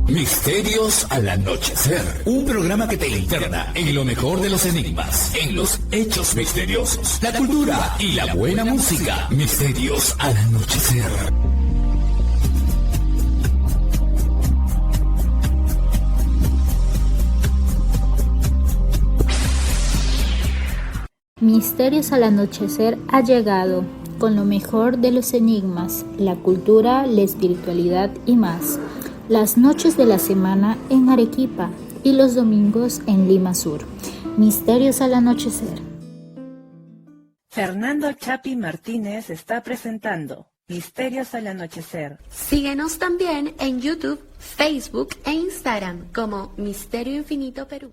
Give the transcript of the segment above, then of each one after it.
Misterios al anochecer, un programa que te interna en lo mejor de los enigmas, en los hechos misteriosos, la cultura y la buena música. Misterios al anochecer. Misterios al anochecer ha llegado con lo mejor de los enigmas, la cultura, la espiritualidad y más. Las noches de la semana en Arequipa y los domingos en Lima Sur. Misterios al anochecer. Fernando Chapi Martínez está presentando Misterios al anochecer. Síguenos también en YouTube, Facebook e Instagram como Misterio Infinito Perú.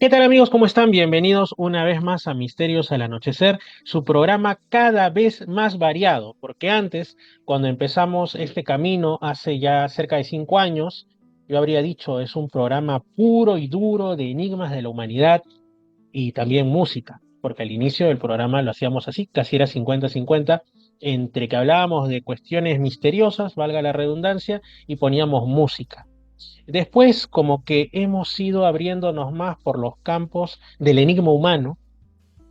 ¿Qué tal amigos? ¿Cómo están? Bienvenidos una vez más a Misterios al Anochecer, su programa cada vez más variado, porque antes, cuando empezamos este camino hace ya cerca de 5 años, yo habría dicho, es un programa puro y duro de enigmas de la humanidad y también música, porque al inicio del programa lo hacíamos así, casi era 50-50, entre que hablábamos de cuestiones misteriosas, valga la redundancia, y poníamos música. Después, como que hemos ido abriéndonos más por los campos del enigma humano,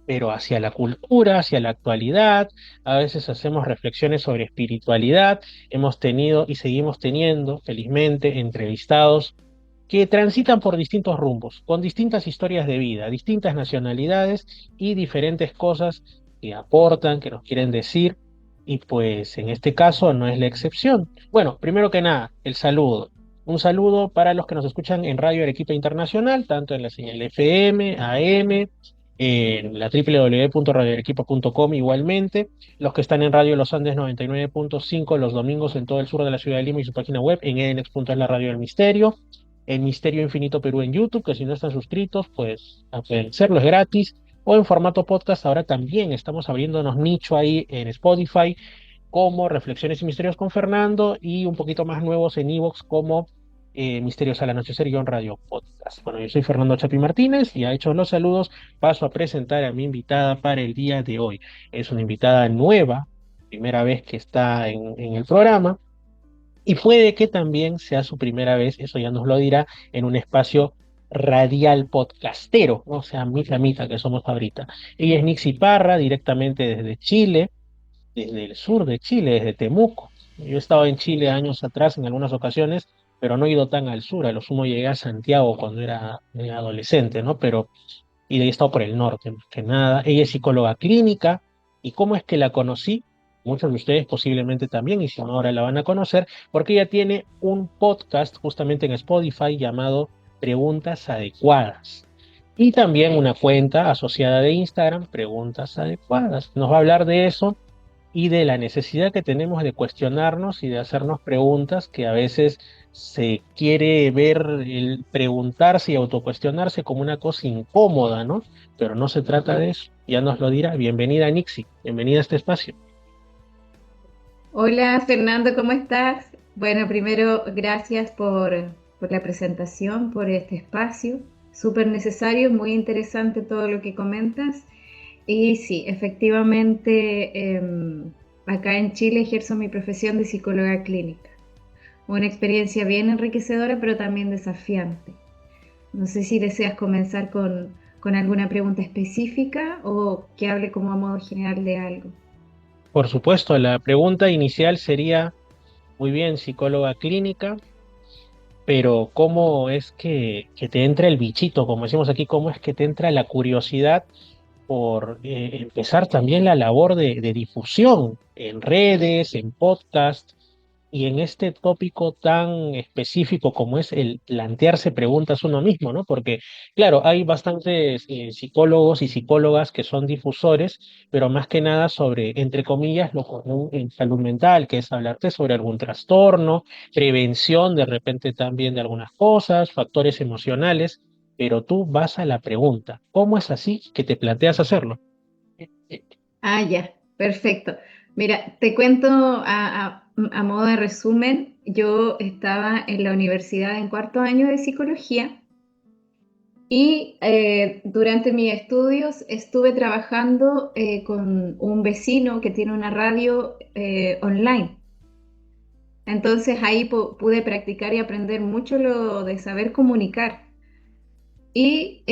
pero hacia la cultura, hacia la actualidad, a veces hacemos reflexiones sobre espiritualidad, hemos tenido y seguimos teniendo, felizmente, entrevistados que transitan por distintos rumbos, con distintas historias de vida, distintas nacionalidades y diferentes cosas que aportan, que nos quieren decir, y pues en este caso no es la excepción. Bueno, primero que nada, el saludo. Un saludo para los que nos escuchan en Radio Arequipa Internacional, tanto en la señal FM, AM, en la www.radioarequipa.com igualmente, los que están en Radio Los Andes 99.5 los domingos en todo el sur de la ciudad de Lima y su página web en edenex.es la radio del misterio, el Misterio Infinito Perú en YouTube, que si no están suscritos, pues pueden hacerlo, es gratis, o en formato podcast, ahora también estamos abriéndonos nicho ahí en Spotify, como Reflexiones y Misterios con Fernando, y un poquito más nuevos en Evox como Misterios al Anochecer y Radio Podcast. Bueno, yo soy Fernando Chapi Martínez y, ha hecho los saludos, paso a presentar a mi invitada para el día de hoy. Es una invitada nueva, primera vez que está en el programa, y puede que también sea su primera vez, eso ya nos lo dirá, en un espacio radial podcastero, ¿no? O sea, mitad que somos ahorita. Ella es Nixie Parra, directamente desde Chile, desde el sur de Chile, desde Temuco. Yo he estado en Chile años atrás en algunas ocasiones, pero no he ido tan al sur, a lo sumo llegué a Santiago cuando era adolescente, ¿no? Pero, y de ahí he estado por el norte, más que nada. Ella es psicóloga clínica, ¿y cómo es que la conocí? Muchos de ustedes posiblemente también, y si no ahora la van a conocer, porque ella tiene un podcast justamente en Spotify llamado Preguntas Adecuadas. Y también una cuenta asociada de Instagram, Preguntas Adecuadas. Nos va a hablar de eso y de la necesidad que tenemos de cuestionarnos y de hacernos preguntas que a veces se quiere ver el preguntarse y autocuestionarse como una cosa incómoda, ¿no? Pero no se trata de eso. Ya nos lo dirá. Bienvenida, Nixie. Bienvenida a este espacio. Hola Fernando, ¿cómo estás? Bueno, primero gracias por la presentación, por este espacio, súper necesario, muy interesante todo lo que comentas. Y sí, efectivamente, acá en Chile ejerzo mi profesión de psicóloga clínica. Una experiencia bien enriquecedora, pero también desafiante. No sé si deseas comenzar con alguna pregunta específica o que hable como a modo general de algo. Por supuesto, la pregunta inicial sería, muy bien, psicóloga clínica, pero ¿cómo es que te entra el bichito, como decimos aquí, cómo es que te entra la curiosidad por empezar también la labor de difusión en redes, en podcast y en este tópico tan específico como es el plantearse preguntas uno mismo, ¿no? Porque, claro, hay bastantes psicólogos y psicólogas que son difusores, pero más que nada sobre, entre comillas, lo común en salud mental, que es hablarte sobre algún trastorno, prevención de repente también de algunas cosas, factores emocionales, pero tú vas a la pregunta, ¿cómo es así que te planteas hacerlo? Ah, ya, perfecto. Mira, te cuento a modo de resumen, yo estaba en la universidad en cuarto año de psicología y durante mis estudios estuve trabajando con un vecino que tiene una radio online. Entonces ahí pude practicar y aprender mucho lo de saber comunicar. Y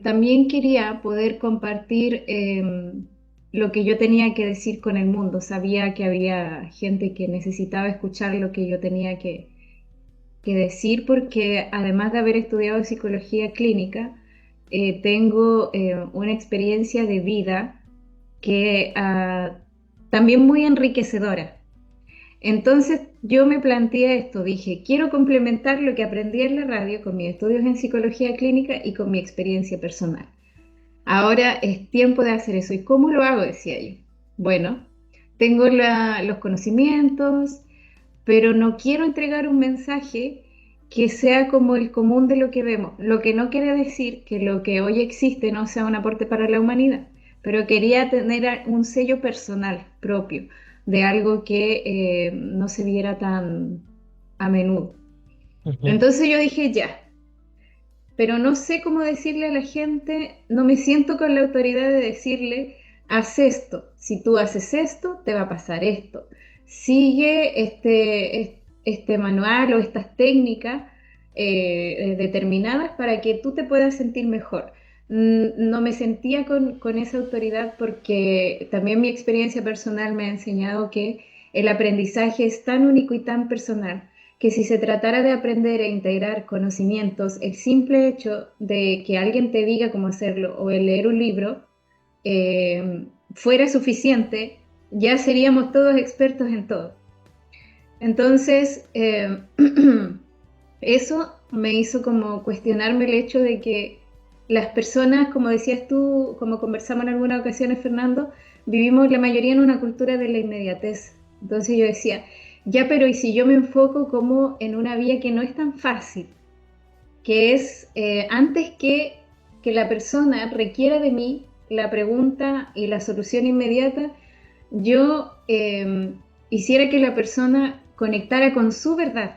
también quería poder compartir lo que yo tenía que decir con el mundo. Sabía que había gente que necesitaba escuchar lo que yo tenía que decir, porque además de haber estudiado psicología clínica, tengo una experiencia de vida que también muy enriquecedora. Entonces yo me planteé esto, dije, quiero complementar lo que aprendí en la radio con mis estudios en psicología clínica y con mi experiencia personal. Ahora es tiempo de hacer eso. ¿Y cómo lo hago? Decía yo. Bueno, tengo los conocimientos, pero no quiero entregar un mensaje que sea como el común de lo que vemos, lo que no quiere decir que lo que hoy existe no sea un aporte para la humanidad, pero quería tener un sello personal propio de algo que no se viera tan a menudo. Ujú. Entonces yo dije, ya, pero no sé cómo decirle a la gente, no me siento con la autoridad de decirle, haz esto, si tú haces esto, te va a pasar esto. Sigue este manual o estas técnicas determinadas para que tú te puedas sentir mejor. No me sentía con esa autoridad porque también mi experiencia personal me ha enseñado que el aprendizaje es tan único y tan personal que si se tratara de aprender e integrar conocimientos, el simple hecho de que alguien te diga cómo hacerlo o el leer un libro fuera suficiente, ya seríamos todos expertos en todo. Entonces, eso me hizo como cuestionarme el hecho de que las personas, como decías tú, como conversamos en algunas ocasiones, Fernando, vivimos la mayoría en una cultura de la inmediatez. Entonces yo decía, ya, pero ¿y si yo me enfoco como en una vía que no es tan fácil? Que es antes que la persona requiera de mí la pregunta y la solución inmediata, yo hiciera que la persona conectara con su verdad,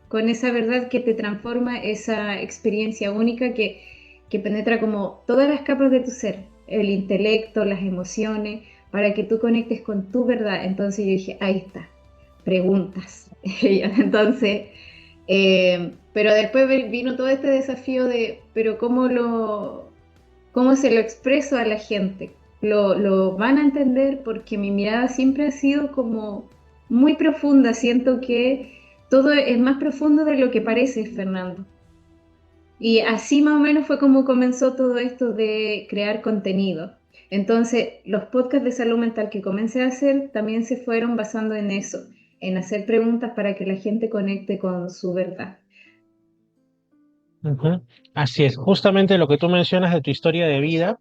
con esa verdad que te transforma, esa experiencia única que penetra como todas las capas de tu ser, el intelecto, las emociones, para que tú conectes con tu verdad. Entonces yo dije, ahí está, preguntas. Entonces, pero después vino todo este desafío de, pero ¿cómo se lo expreso a la gente? Lo van a entender porque mi mirada siempre ha sido como muy profunda. Siento que todo es más profundo de lo que parece, Fernando. Y así más o menos fue como comenzó todo esto de crear contenido. Entonces, los podcasts de salud mental que comencé a hacer también se fueron basando en eso, en hacer preguntas para que la gente conecte con su verdad. Ujú. Así es, justamente lo que tú mencionas de tu historia de vida,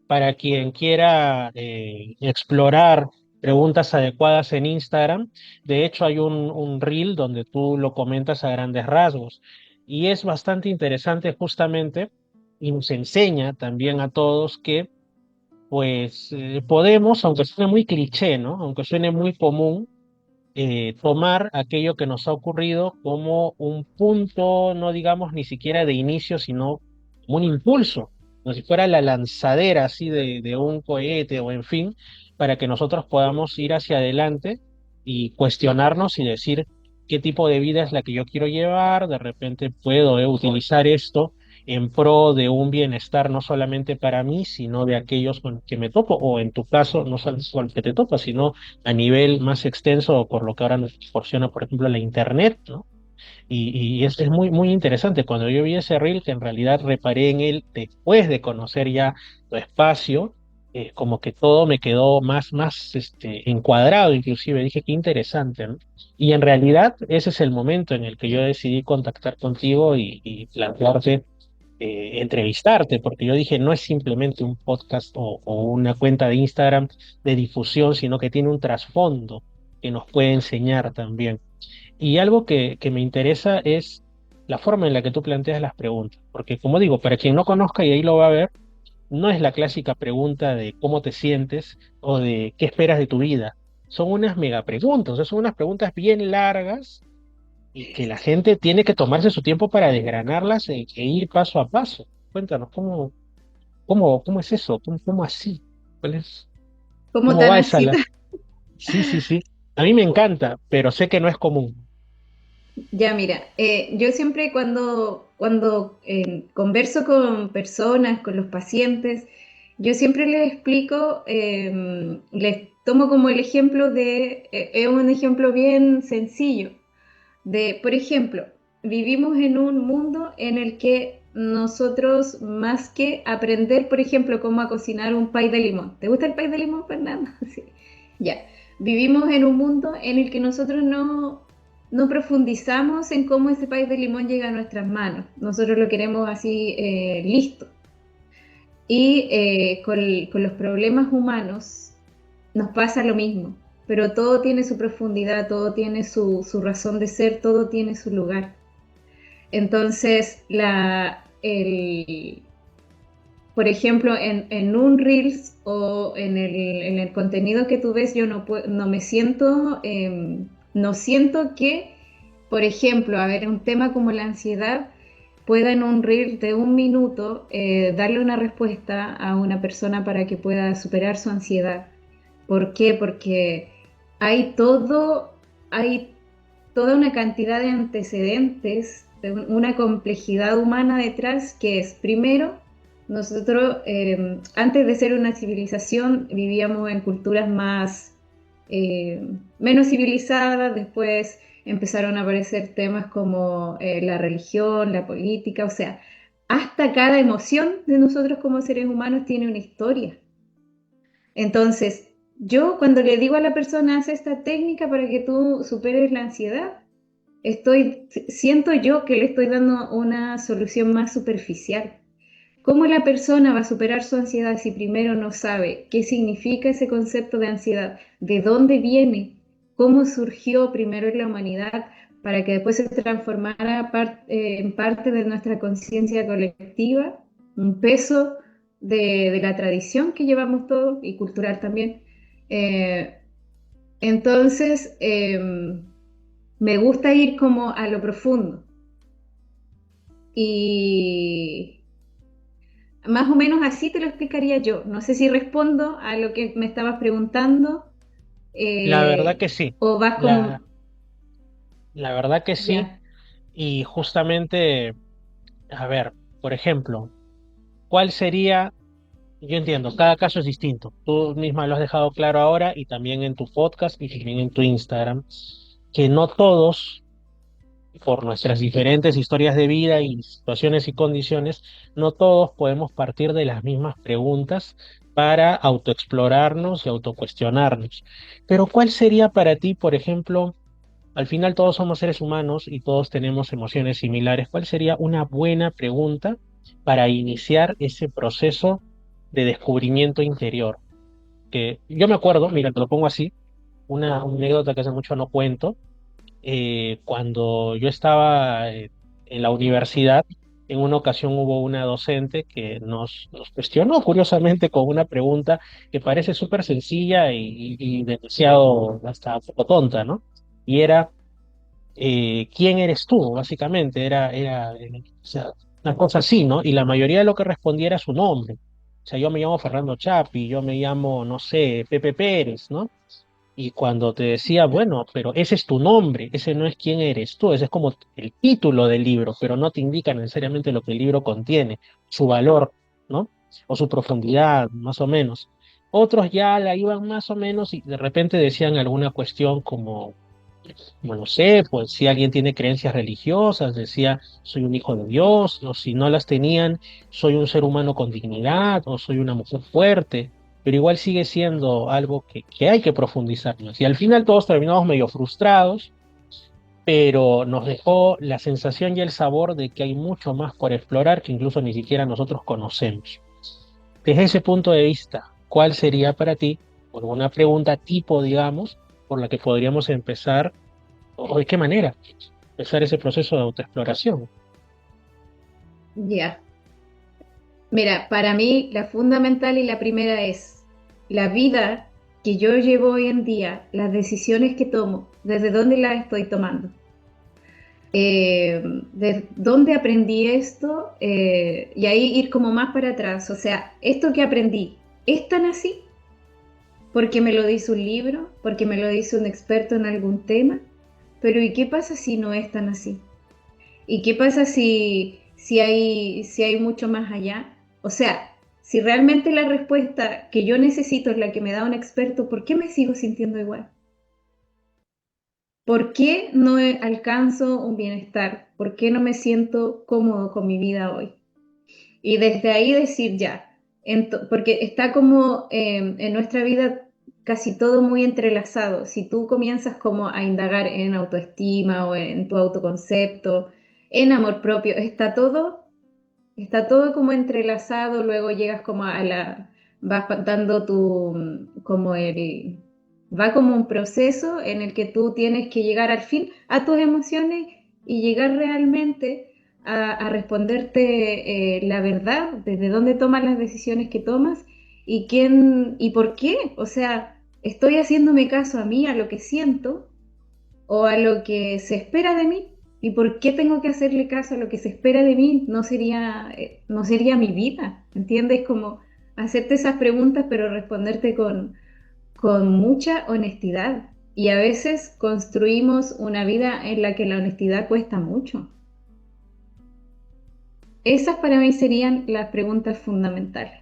para quien quiera explorar preguntas adecuadas en Instagram, de hecho hay un reel donde tú lo comentas a grandes rasgos y es bastante interesante justamente y nos enseña también a todos que pues podemos, aunque suene muy cliché, ¿no? Aunque suene muy común, tomar aquello que nos ha ocurrido como un punto, no digamos ni siquiera de inicio, sino como un impulso, como si fuera la lanzadera así de un cohete o en fin, para que nosotros podamos ir hacia adelante y cuestionarnos y decir qué tipo de vida es la que yo quiero llevar, de repente puedo utilizar esto en pro de un bienestar no solamente para mí, sino de aquellos con que me topo, o en tu caso, no solo con el que te topa, sino a nivel más extenso por lo que ahora nos proporciona, por ejemplo, la Internet, ¿no? Y es muy, muy interesante. Cuando yo vi ese reel, que en realidad reparé en él después de conocer ya tu espacio, como que todo me quedó más encuadrado, inclusive dije, qué interesante, ¿no? Y en realidad ese es el momento en el que yo decidí contactar contigo y plantearte entrevistarte, porque yo dije, no es simplemente un podcast o una cuenta de Instagram de difusión, sino que tiene un trasfondo que nos puede enseñar también. Y algo que me interesa es la forma en la que tú planteas las preguntas, porque como digo, para quien no conozca y ahí lo va a ver, no es la clásica pregunta de cómo te sientes o de qué esperas de tu vida. Son unas mega preguntas, o sea, son unas preguntas bien largas y que la gente tiene que tomarse su tiempo para desgranarlas e ir paso a paso. Cuéntanos, ¿cómo es eso? ¿Cómo así? ¿Cuál es? ¿Cómo ¿Cómo tan va así? Sí, sí, sí. A mí me encanta, pero sé que no es común. Ya, mira, yo siempre cuando converso con personas, con los pacientes, yo siempre les explico, les tomo como el ejemplo es un ejemplo bien sencillo, por ejemplo, vivimos en un mundo en el que nosotros, más que aprender, por ejemplo, cómo a cocinar un pay de limón. ¿Te gusta el pay de limón, Fernando? Sí. Ya. Vivimos en un mundo en el que nosotros no profundizamos en cómo ese pay de limón llega a nuestras manos. Nosotros lo queremos así, listo. Y con los problemas humanos nos pasa lo mismo, pero todo tiene su profundidad, todo tiene su razón de ser, todo tiene su lugar. Entonces, por ejemplo, en un Reels o en el contenido que tú ves, yo no me siento, no siento que, por ejemplo, a ver, un tema como la ansiedad pueda en un Reel de 1 minuto darle una respuesta a una persona para que pueda superar su ansiedad. ¿Por qué? Porque hay toda una cantidad de antecedentes, de una complejidad humana detrás que es, primero, nosotros antes de ser una civilización vivíamos en culturas menos civilizadas, después empezaron a aparecer temas como la religión, la política, o sea, hasta cada emoción de nosotros como seres humanos tiene una historia. Entonces, yo cuando le digo a la persona, haz esta técnica para que tú superes la ansiedad, siento yo que le estoy dando una solución más superficial. ¿Cómo la persona va a superar su ansiedad si primero no sabe qué significa ese concepto de ansiedad, de dónde viene, cómo surgió primero en la humanidad para que después se transformara en parte de nuestra conciencia colectiva, un peso de la tradición que llevamos todos y cultural también? Eh, entonces, me gusta ir como a lo profundo y más o menos así te lo explicaría yo. No sé si respondo a lo que me estabas preguntando, La verdad que sí, o vas la, como, la verdad que sí, ya, y justamente, a ver, por ejemplo, ¿cuál sería? Yo entiendo, cada caso es distinto. Tú misma lo has dejado claro ahora y también en tu podcast y también en tu Instagram, que no todos, por nuestras diferentes historias de vida y situaciones y condiciones, no todos podemos partir de las mismas preguntas para autoexplorarnos y autocuestionarnos. Pero ¿cuál sería para ti, por ejemplo, al final todos somos seres humanos y todos tenemos emociones similares? ¿Cuál sería una buena pregunta para iniciar ese proceso de descubrimiento interior? Que yo me acuerdo, mira, te lo pongo así, una anécdota que hace mucho no cuento. Cuando yo estaba en la universidad, en una ocasión hubo una docente que nos cuestionó curiosamente con una pregunta que parece súper sencilla y demasiado hasta poco tonta, ¿no? Y era, ¿quién eres tú? Básicamente, o sea, una cosa así, ¿no? Y la mayoría de lo que respondía era su nombre. O sea, yo me llamo Fernando Chapi, yo me llamo, no sé, Pepe Pérez, ¿no? Y cuando te decía, bueno, pero ese es tu nombre, ese no es quién eres tú, ese es como el título del libro, pero no te indica necesariamente lo que el libro contiene, su valor, ¿no? O su profundidad, más o menos. Otros ya la iban más o menos y de repente decían alguna cuestión como, bueno, no sé, pues si alguien tiene creencias religiosas, decía, soy un hijo de Dios, o si no las tenían, soy un ser humano con dignidad, o soy una mujer fuerte, pero igual sigue siendo algo que hay que profundizar más. Y al final todos terminamos medio frustrados, pero nos dejó la sensación y el sabor de que hay mucho más por explorar que incluso ni siquiera nosotros conocemos. Desde ese punto de vista, ¿cuál sería para ti, por una pregunta tipo, digamos, por la que podríamos empezar, o de qué manera empezar ese proceso de autoexploración? ya. Mira, para mí la fundamental y la primera es la vida que yo llevo hoy en día, las decisiones que tomo, desde dónde las estoy tomando. De dónde aprendí esto, y ahí ir como más para atrás. O sea, esto que aprendí, ¿es tan así? ¿Porque me lo dice un libro? ¿Porque me lo dice un experto en algún tema? pero ¿y qué pasa si no es tan así? ¿Y qué pasa si hay mucho más allá? O sea, si realmente la respuesta que yo necesito es la que me da un experto, ¿por qué me sigo sintiendo igual? ¿Por qué no alcanzo un bienestar? ¿Por qué no me siento cómodo con mi vida hoy? Y desde ahí decir ya, porque está como en nuestra vida casi todo muy entrelazado. Si tú comienzas como a indagar en autoestima o en tu autoconcepto, en amor propio, está todo como entrelazado, luego llegas como vas dando va como un proceso en el que tú tienes que llegar al fin a tus emociones y llegar realmente a responderte la verdad, desde dónde tomas las decisiones que tomas y quién y por qué. O sea, estoy haciéndome caso a mí, a lo que siento o a lo que se espera de mí. ¿Y por qué tengo que hacerle caso a lo que se espera de mí? No sería mi vida, ¿entiendes? Como hacerte esas preguntas, pero responderte con mucha honestidad. Y a veces construimos una vida en la que la honestidad cuesta mucho. Esas para mí serían las preguntas fundamentales.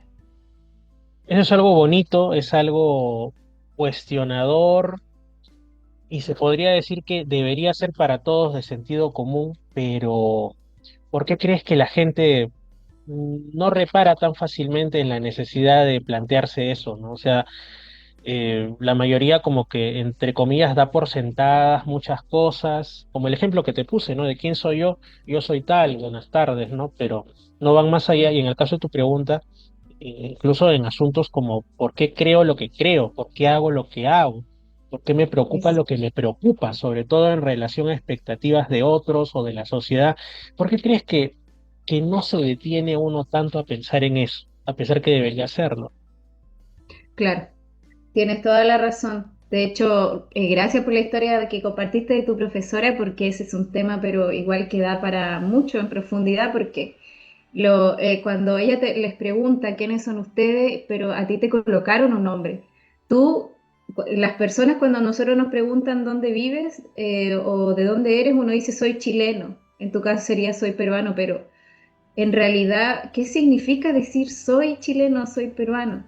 Eso es algo bonito, es algo cuestionador y se podría decir que debería ser para todos de sentido común, pero ¿por qué crees que la gente no repara tan fácilmente en la necesidad de plantearse eso, ¿no? O sea, la mayoría como que, entre comillas, da por sentadas muchas cosas, como el ejemplo que te puse, ¿no? De quién soy yo soy tal, buenas tardes, ¿no? Pero no van más allá y en el caso de tu pregunta, incluso en asuntos como por qué creo lo que creo, por qué hago lo que hago, por qué me preocupa Es, lo que me preocupa, sobre todo en relación a expectativas de otros o de la sociedad. ¿Por qué crees que no se detiene uno tanto a pensar en eso, a pesar que debería hacerlo? claro, tienes toda la razón. De hecho, gracias por la historia que compartiste de tu profesora, porque ese es un tema, pero igual que da para mucho en profundidad, porque cuando ella les pregunta quiénes son ustedes, pero a ti te colocaron un nombre. Las personas cuando nosotros nos preguntan dónde vives o de dónde eres, uno dice soy chileno. En tu caso sería soy peruano, pero en realidad, ¿qué significa decir soy chileno, soy peruano?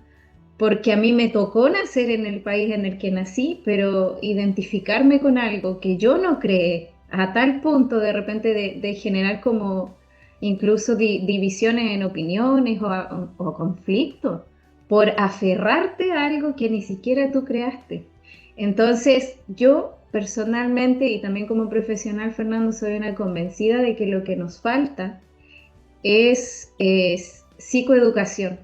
Porque a mí me tocó nacer en el país en el que nací, pero identificarme con algo que yo no creé a tal punto de repente de generar como incluso divisiones en opiniones o conflictos por aferrarte a algo que ni siquiera tú creaste. Entonces, yo personalmente y también como profesional, Fernando, soy una convencida de que lo que nos falta es psicoeducación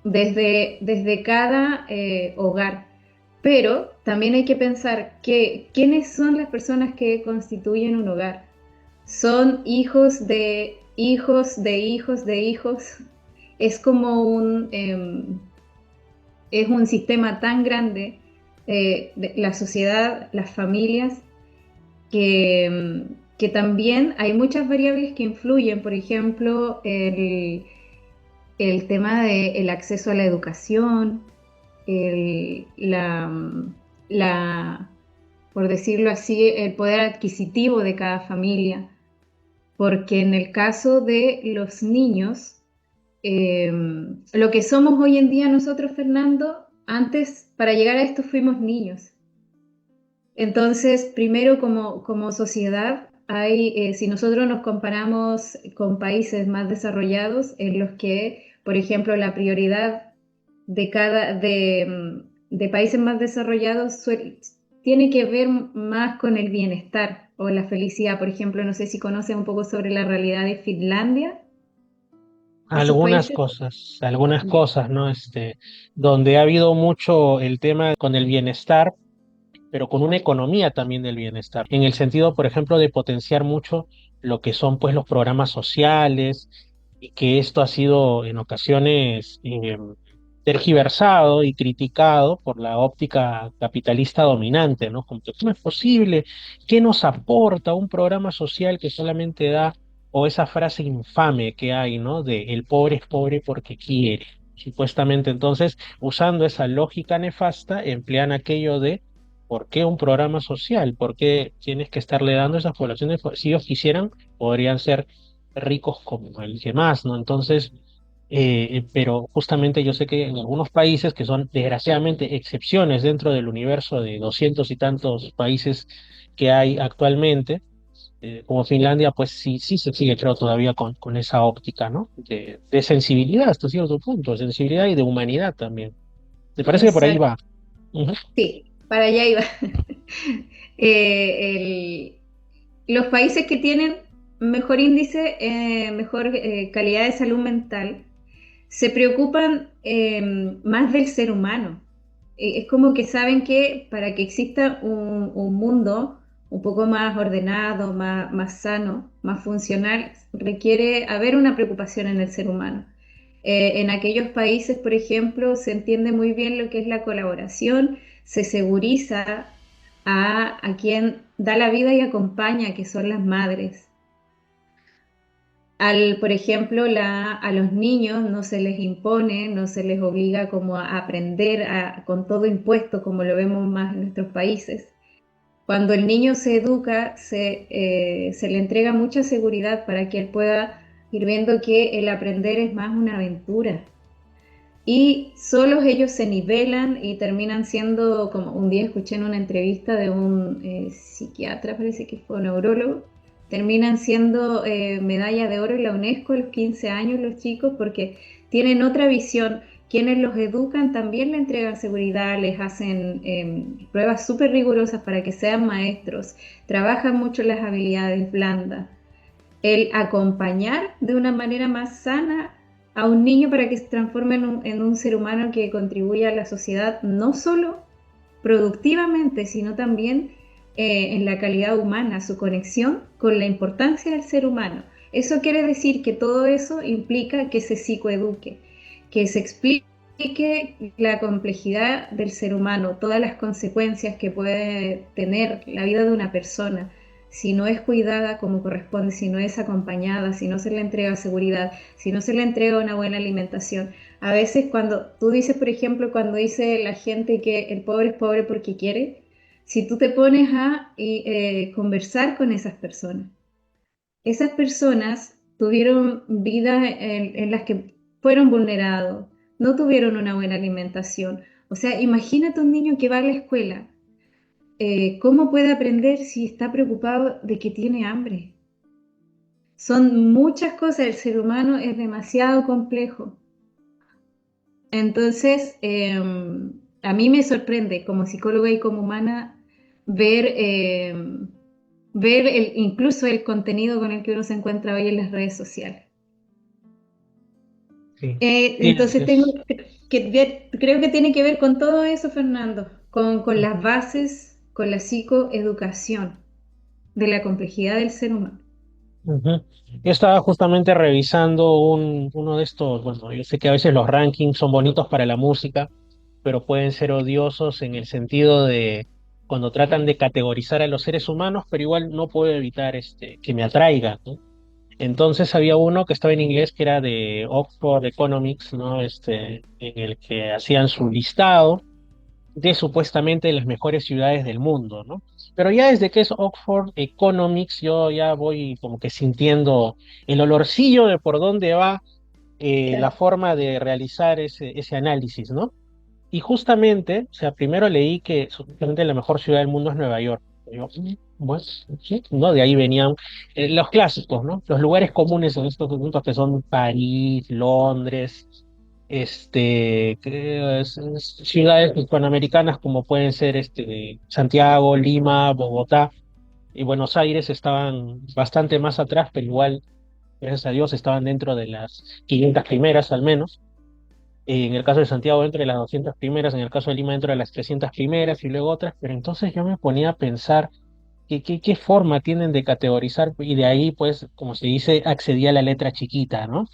desde cada hogar. Pero también hay que pensar que quiénes son las personas que constituyen un hogar. Son hijos de hijos de hijos de hijos. Es como es un sistema tan grande, la sociedad, las familias, que también hay muchas variables que influyen. Por ejemplo, el tema del acceso a la educación, el, la, por decirlo así, el poder adquisitivo de cada familia, porque en el caso de los niños, lo que somos hoy en día nosotros, Fernando, antes para llegar a esto fuimos niños. Entonces, primero como sociedad, si nosotros nos comparamos con países más desarrollados en los que, por ejemplo, la prioridad de países más desarrollados tiene que ver más con el bienestar o la felicidad. Por ejemplo, no sé si conoces un poco sobre la realidad de Finlandia, esos países. Algunas cosas, ¿no? Donde ha habido mucho el tema con el bienestar, pero con una economía también del bienestar, en el sentido, por ejemplo, de potenciar mucho lo que son pues los programas sociales, y que esto ha sido en ocasiones tergiversado y criticado por la óptica capitalista dominante, ¿no? Como que ¿cómo es posible? ¿Qué nos aporta un programa social que solamente da, o esa frase infame que hay, ¿no? De el pobre es pobre porque quiere. Supuestamente, entonces, usando esa lógica nefasta, emplean aquello de ¿por qué un programa social? ¿Por qué tienes que estarle dando a esas poblaciones? Si ellos quisieran, podrían ser ricos como el que más, ¿no? Entonces, pero justamente yo sé que en algunos países que son desgraciadamente excepciones dentro del universo de 200 y tantos países que hay actualmente, como Finlandia, pues sí, sí se sigue, creo, todavía con esa óptica, ¿no? De sensibilidad hasta cierto punto, de sensibilidad y de humanidad también. Me parece que por ahí Exacto. va. Ujú. Sí, para allá iba. Los países que tienen mejor índice, mejor calidad de salud mental, se preocupan más del ser humano. Es como que saben que para que exista un mundo un poco más ordenado, más sano, más funcional, requiere haber una preocupación en el ser humano. En aquellos países, por ejemplo, se entiende muy bien lo que es la colaboración, se seguriza a quien da la vida y acompaña, que son las madres. Por ejemplo, a los niños no se les impone, no se les obliga como a aprender con todo impuesto, como lo vemos más en nuestros países. Cuando el niño se educa, se le entrega mucha seguridad para que él pueda ir viendo que el aprender es más una aventura. Y solos ellos se nivelan y terminan siendo, como un día escuché en una entrevista de un psiquiatra, parece que fue un neurólogo, terminan siendo medalla de oro en la UNESCO a los 15 años los chicos porque tienen otra visión. Quienes los educan también le entregan seguridad, les hacen pruebas súper rigurosas para que sean maestros, trabajan mucho las habilidades blandas. El acompañar de una manera más sana a un niño para que se transforme en un ser humano que contribuya a la sociedad, no solo productivamente, sino también en la calidad humana, su conexión con la importancia del ser humano. Eso quiere decir que todo eso implica que se psicoeduque, que se explique la complejidad del ser humano, todas las consecuencias que puede tener la vida de una persona si no es cuidada como corresponde, si no es acompañada, si no se le entrega seguridad, si no se le entrega una buena alimentación. A veces cuando tú dices, por ejemplo, cuando dice la gente que el pobre es pobre porque quiere, si tú te pones a conversar con esas personas tuvieron vidas en las que fueron vulnerados, no tuvieron una buena alimentación. O sea, imagínate un niño que va a la escuela, ¿cómo puede aprender si está preocupado de que tiene hambre? Son muchas cosas, el ser humano es demasiado complejo. Entonces, a mí me sorprende como psicóloga y como humana ver, ver incluso el contenido con el que uno se encuentra hoy en las redes sociales. Sí, sí, Entonces que ver, creo que tiene que ver con todo eso, Fernando, con las bases, con la psicoeducación de la complejidad del ser humano. ujú. Yo estaba justamente revisando uno de estos, bueno, yo sé que a veces los rankings son bonitos para la música, pero pueden ser odiosos en el sentido de cuando tratan de categorizar a los seres humanos, pero igual no puedo evitar que me atraiga, ¿no? Entonces había uno que estaba en inglés que era de Oxford Economics, ¿no? En el que hacían su listado de supuestamente las mejores ciudades del mundo, ¿no? Pero ya desde que es Oxford Economics, yo ya voy como que sintiendo el olorcillo de por dónde va la forma de realizar ese análisis, ¿no? Y justamente, o sea, primero leí que supuestamente la mejor ciudad del mundo es Nueva York. Y yo, bueno, sí, ¿no? De ahí venían los clásicos, ¿no? Los lugares comunes en estos puntos que son París, Londres, ciudades hispanoamericanas como pueden ser Santiago, Lima, Bogotá y Buenos Aires estaban bastante más atrás, pero igual, gracias a Dios, estaban dentro de las 500 primeras al menos. En el caso de Santiago dentro de las 200 primeras, en el caso de Lima dentro de las 300 primeras y luego otras, pero entonces yo me ponía a pensar qué forma tienen de categorizar y de ahí pues, como se dice, accedía a la letra chiquita, ¿no?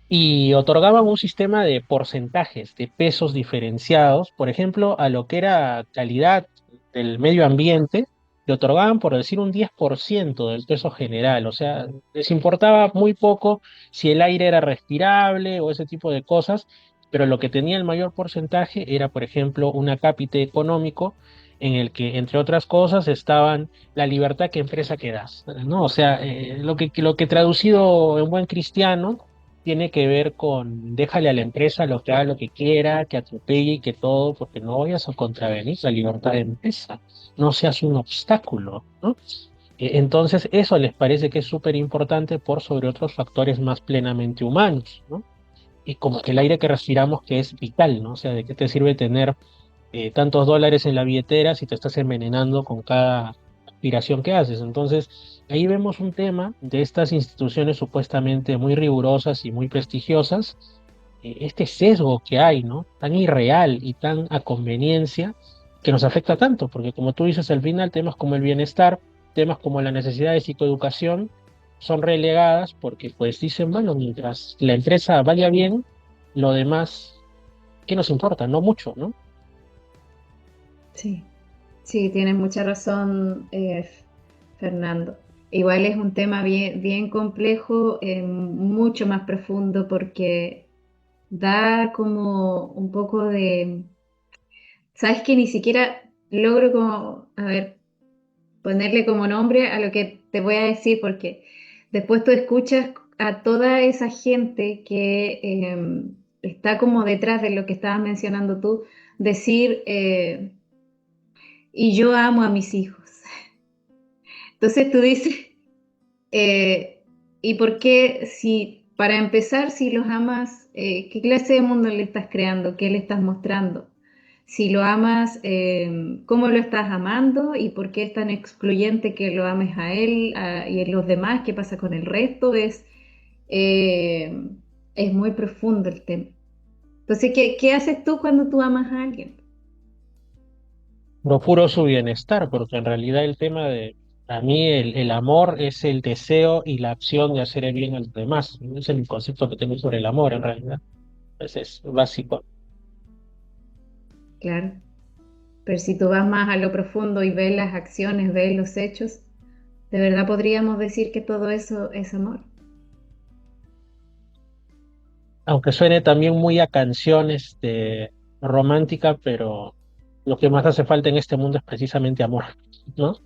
Y otorgaban un sistema de porcentajes, de pesos diferenciados, por ejemplo, a lo que era calidad del medio ambiente, le otorgaban, por decir, un 10% del peso general, o sea, les importaba muy poco si el aire era respirable o ese tipo de cosas, pero lo que tenía el mayor porcentaje era, por ejemplo, un acápite económico en el que, entre otras cosas, estaban la libertad que empresa que das, ¿no? O sea, lo que traducido en buen cristiano tiene que ver con déjale a la empresa lo que haga lo que quiera, que atropelle y que todo, porque no vayas a contravenir la libertad de empresa, no seas un obstáculo, ¿no? Entonces, eso les parece que es súper importante por sobre otros factores más plenamente humanos, ¿no? Y como que el aire que respiramos que es vital, ¿no? O sea, ¿de qué te sirve tener tantos dólares en la billetera si te estás envenenando con cada aspiración que haces? Entonces, ahí vemos un tema de estas instituciones supuestamente muy rigurosas y muy prestigiosas, este sesgo que hay, ¿no? Tan irreal y tan a conveniencia que nos afecta tanto, porque como tú dices, al final temas como el bienestar, temas como la necesidad de psicoeducación son relegadas porque pues dicen, bueno, mientras la empresa vaya bien, lo demás, ¿qué nos importa? No mucho, ¿no? Sí, sí, tienes mucha razón, Fernando. Igual es un tema bien, bien complejo, mucho más profundo porque da como un poco de, sabes que ni siquiera logro como, a ver, ponerle como nombre a lo que te voy a decir porque después tú escuchas a toda esa gente que está como detrás de lo que estabas mencionando tú, decir, y yo amo a mis hijos. Entonces tú dices, eh, ¿y por qué si, para empezar, si los amas, qué clase de mundo le estás creando? ¿Qué le estás mostrando? Si lo amas, ¿cómo lo estás amando? ¿Y por qué es tan excluyente que lo ames a él y a los demás? ¿Qué pasa con el resto? Eh, es muy profundo el tema. Entonces, ¿qué haces tú cuando tú amas a alguien? Procuro su bienestar, porque en realidad el tema de, a mí el amor es el deseo y la acción de hacer el bien a los demás. Ese es el concepto que tengo sobre el amor, en realidad. Ese es básico. Claro. Pero si tú vas más a lo profundo y ves las acciones, ves los hechos, de verdad podríamos decir que todo eso es amor. Aunque suene también muy a canciones de romántica, pero lo que más hace falta en este mundo es precisamente amor, ¿no?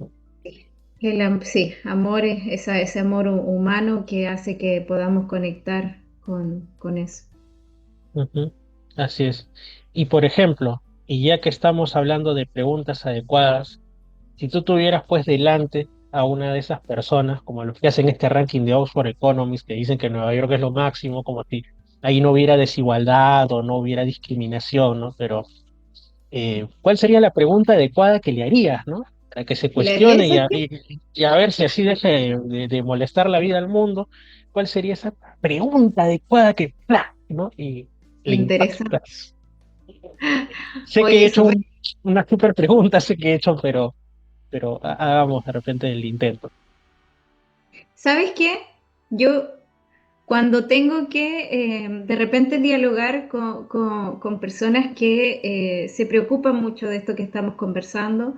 Sí, amor es ese amor humano que hace que podamos conectar con eso. Ujú. Así es. Y por ejemplo, y ya que estamos hablando de preguntas adecuadas, si tú tuvieras pues delante a una de esas personas, como los que hacen este ranking de Oxford Economics, que dicen que Nueva York es lo máximo, como si ahí no hubiera desigualdad o no hubiera discriminación, ¿no? Pero, ¿cuál sería la pregunta adecuada que le harías, ¿no? Para que se ¿Le haría cuestione eso y a ti? y a ver si así deje de molestar la vida al mundo, ¿cuál sería esa pregunta adecuada que, ¡plá!, ¿no? Y le Interesante. impactas. Sé que he Oye, hecho súper. una súper pregunta, sé que he hecho, pero hagamos de repente el intento. ¿Sabes qué? Yo cuando tengo que de repente dialogar con personas que se preocupan mucho de esto que estamos conversando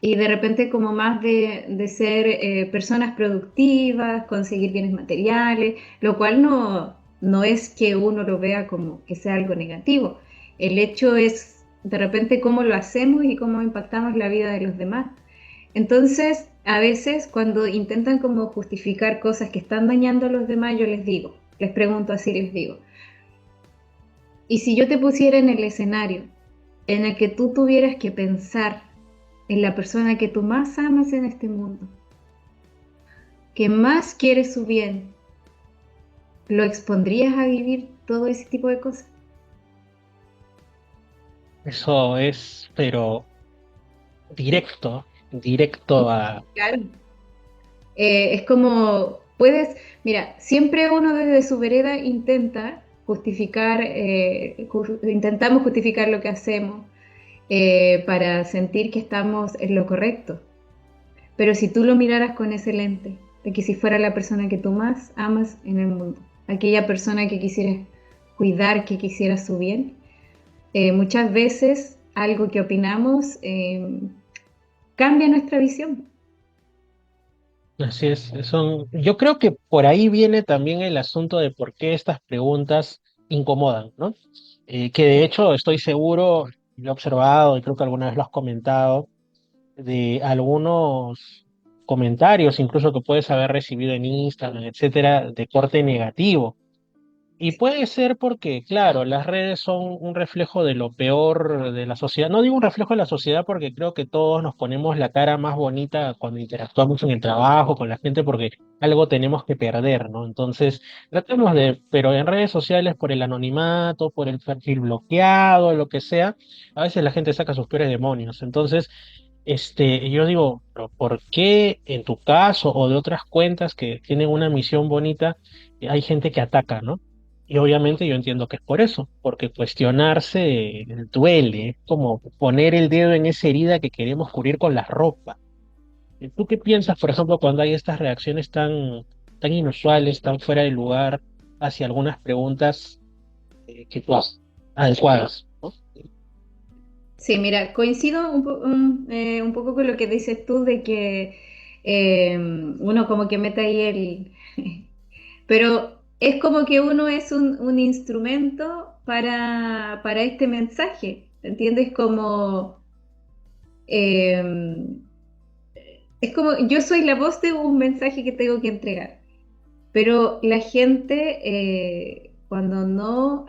y de repente como más de ser personas productivas, conseguir bienes materiales, lo cual no es que uno lo vea como que sea algo negativo. El hecho es de repente cómo lo hacemos y cómo impactamos la vida de los demás. Entonces, a veces cuando intentan como justificar cosas que están dañando a los demás, yo les digo, les pregunto así, les digo, ¿y si yo te pusiera en el escenario en el que tú tuvieras que pensar en la persona que tú más amas en este mundo, que más quiere su bien, ¿lo expondrías a vivir todo ese tipo de cosas? Eso es, pero directo a... Claro. Es como, puedes, mira, siempre uno desde su vereda intenta justificar, intentamos justificar lo que hacemos para sentir que estamos en lo correcto. Pero si tú lo miraras con ese lente, de que si fuera la persona que tú más amas en el mundo, aquella persona que quisieras cuidar, que quisiera su bien, muchas veces algo que opinamos cambia nuestra visión. Así es, son, yo creo que por ahí viene también el asunto de por qué estas preguntas incomodan, ¿no? Que de hecho estoy seguro, lo he observado y creo que alguna vez lo has comentado, de algunos comentarios, incluso que puedes haber recibido en Instagram, etcétera, de corte negativo. Y puede ser porque, claro, las redes son un reflejo de lo peor de la sociedad. No digo un reflejo de la sociedad porque creo que todos nos ponemos la cara más bonita cuando interactuamos en el trabajo con la gente porque algo tenemos que perder, ¿no? Entonces, tratemos de, pero en redes sociales por el anonimato, por el perfil bloqueado, lo que sea, a veces la gente saca sus peores demonios. Entonces, yo digo, pero ¿por qué en tu caso o de otras cuentas que tienen una misión bonita, hay gente que ataca, ¿no? Y obviamente yo entiendo que es por eso, porque cuestionarse duele, es como poner el dedo en esa herida que queremos cubrir con la ropa. ¿Tú qué piensas, por ejemplo, cuando hay estas reacciones tan inusuales, tan fuera de lugar hacia algunas preguntas que tú haces, adecuadas, ¿no? Sí, mira, coincido un poco con lo que dices tú de que uno como que mete ahí el... Pero es como que uno es un instrumento para este mensaje, ¿entiendes? Eh, es como yo soy la voz de un mensaje que tengo que entregar. Pero la gente, cuando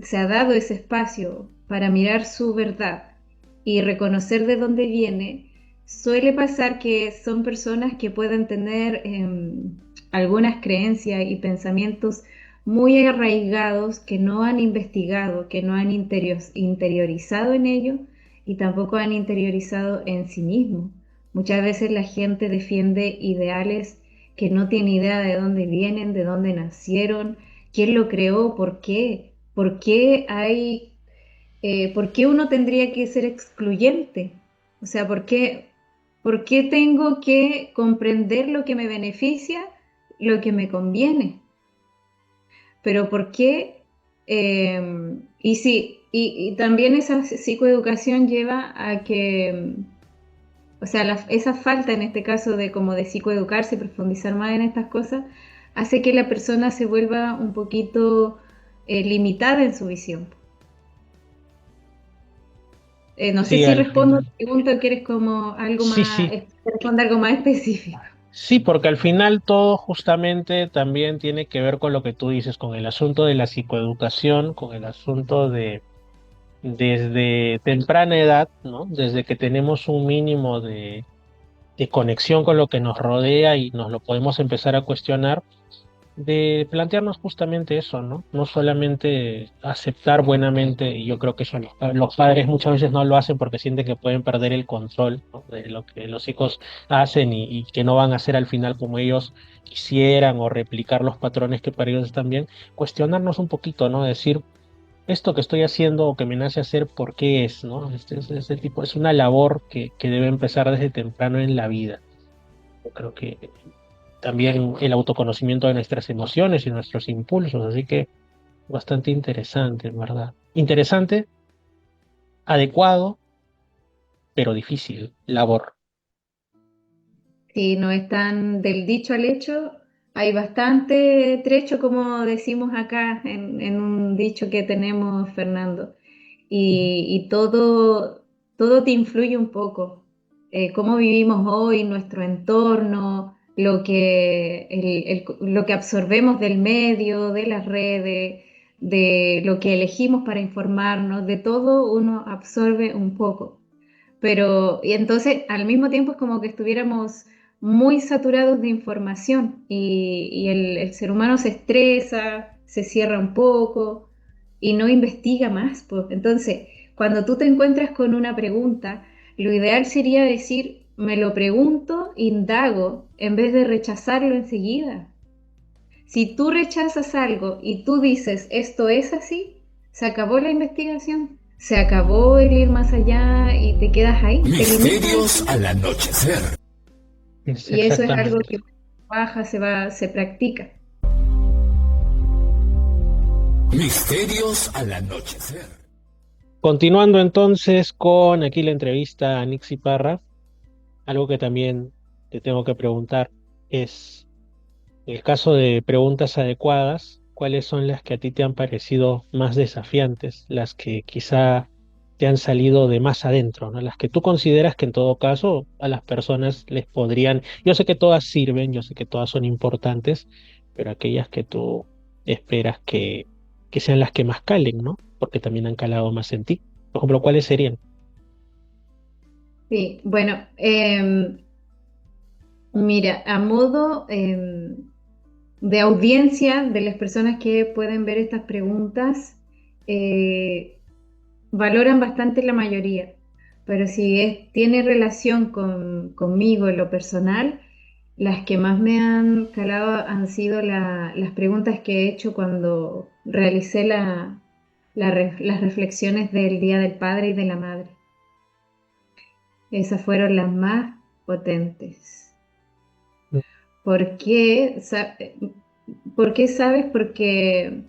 se ha dado ese espacio para mirar su verdad y reconocer de dónde viene, suele pasar que son personas que pueden tener algunas creencias y pensamientos muy arraigados que no han investigado, que no han interiorizado en ello y tampoco han interiorizado en sí mismos. Muchas veces la gente defiende ideales que no tiene idea de dónde vienen, de dónde nacieron, quién lo creó, por qué por qué uno tendría que ser excluyente. O sea, por qué tengo que comprender lo que me beneficia, lo que me conviene? Pero ¿por qué? Y sí, y también esa psicoeducación lleva a que o sea, esa falta en este caso de como de psicoeducarse, profundizar más en estas cosas, hace que la persona se vuelva un poquito limitada en su visión. No sé Sí, si al respondo a final. tu pregunta o quieres como algo Sí, más, sí. responder algo más específico. Sí, porque al final todo justamente también tiene que ver con lo que tú dices, con el asunto de la psicoeducación, con el asunto de desde temprana edad, ¿no? Desde que tenemos un mínimo de conexión con lo que nos rodea y nos lo podemos empezar a cuestionar, de plantearnos justamente eso, ¿no? No solamente aceptar buenamente, y yo creo que eso los padres muchas veces no lo hacen porque sienten que pueden perder el control, ¿no? De lo que los hijos hacen y que no van a hacer al final como ellos quisieran o replicar los patrones que para ellos están bien, cuestionarnos un poquito, ¿no? Decir, esto que estoy haciendo o que me nace hacer, ¿por qué es, no? Este tipo es una labor que debe empezar desde temprano en la vida. Yo creo que también el autoconocimiento de nuestras emociones y nuestros impulsos, así que bastante interesante, en verdad. Interesante, adecuado, pero difícil labor. Si no están del dicho al hecho, hay bastante trecho, como decimos acá en un dicho que tenemos, Fernando. Y todo te influye un poco. Cómo vivimos hoy, nuestro entorno, lo que absorbemos del medio, de las redes, de lo que elegimos para informarnos, de todo uno absorbe un poco. Pero, y entonces al mismo tiempo es como que estuviéramos muy saturados de información y el ser humano se estresa, se cierra un poco y no investiga más, pues. Entonces, cuando tú te encuentras con una pregunta, lo ideal sería decir, me lo pregunto, indago, en vez de rechazarlo enseguida. Si tú rechazas algo y tú dices, esto es así, se acabó la investigación, se acabó el ir más allá y te quedas ahí, te limitas. Misterios al anochecer. Es Y eso es algo exactamente. que baja, se practica. Misterios al anochecer. Continuando entonces con aquí la entrevista a Nixie Parra, algo que también te tengo que preguntar es, en el caso de preguntas adecuadas, ¿cuáles son las que a ti te han parecido más desafiantes, las que quizá te han salido de más adentro, ¿no? Las que tú consideras que en todo caso a las personas les podrían, yo sé que todas sirven, yo sé que todas son importantes, pero aquellas que tú esperas que sean las que más calen, ¿no? Porque también han calado más en ti. Por ejemplo, ¿cuáles serían? Sí, bueno, mira, a modo de audiencia de las personas que pueden ver estas preguntas, eh, valoran bastante la mayoría, pero si tiene relación conmigo en lo personal, las que más me han calado han sido las preguntas que he hecho cuando realicé las reflexiones del Día del Padre y de la Madre. Esas fueron las más potentes. ¿Por qué? ¿Por qué sabes? Porque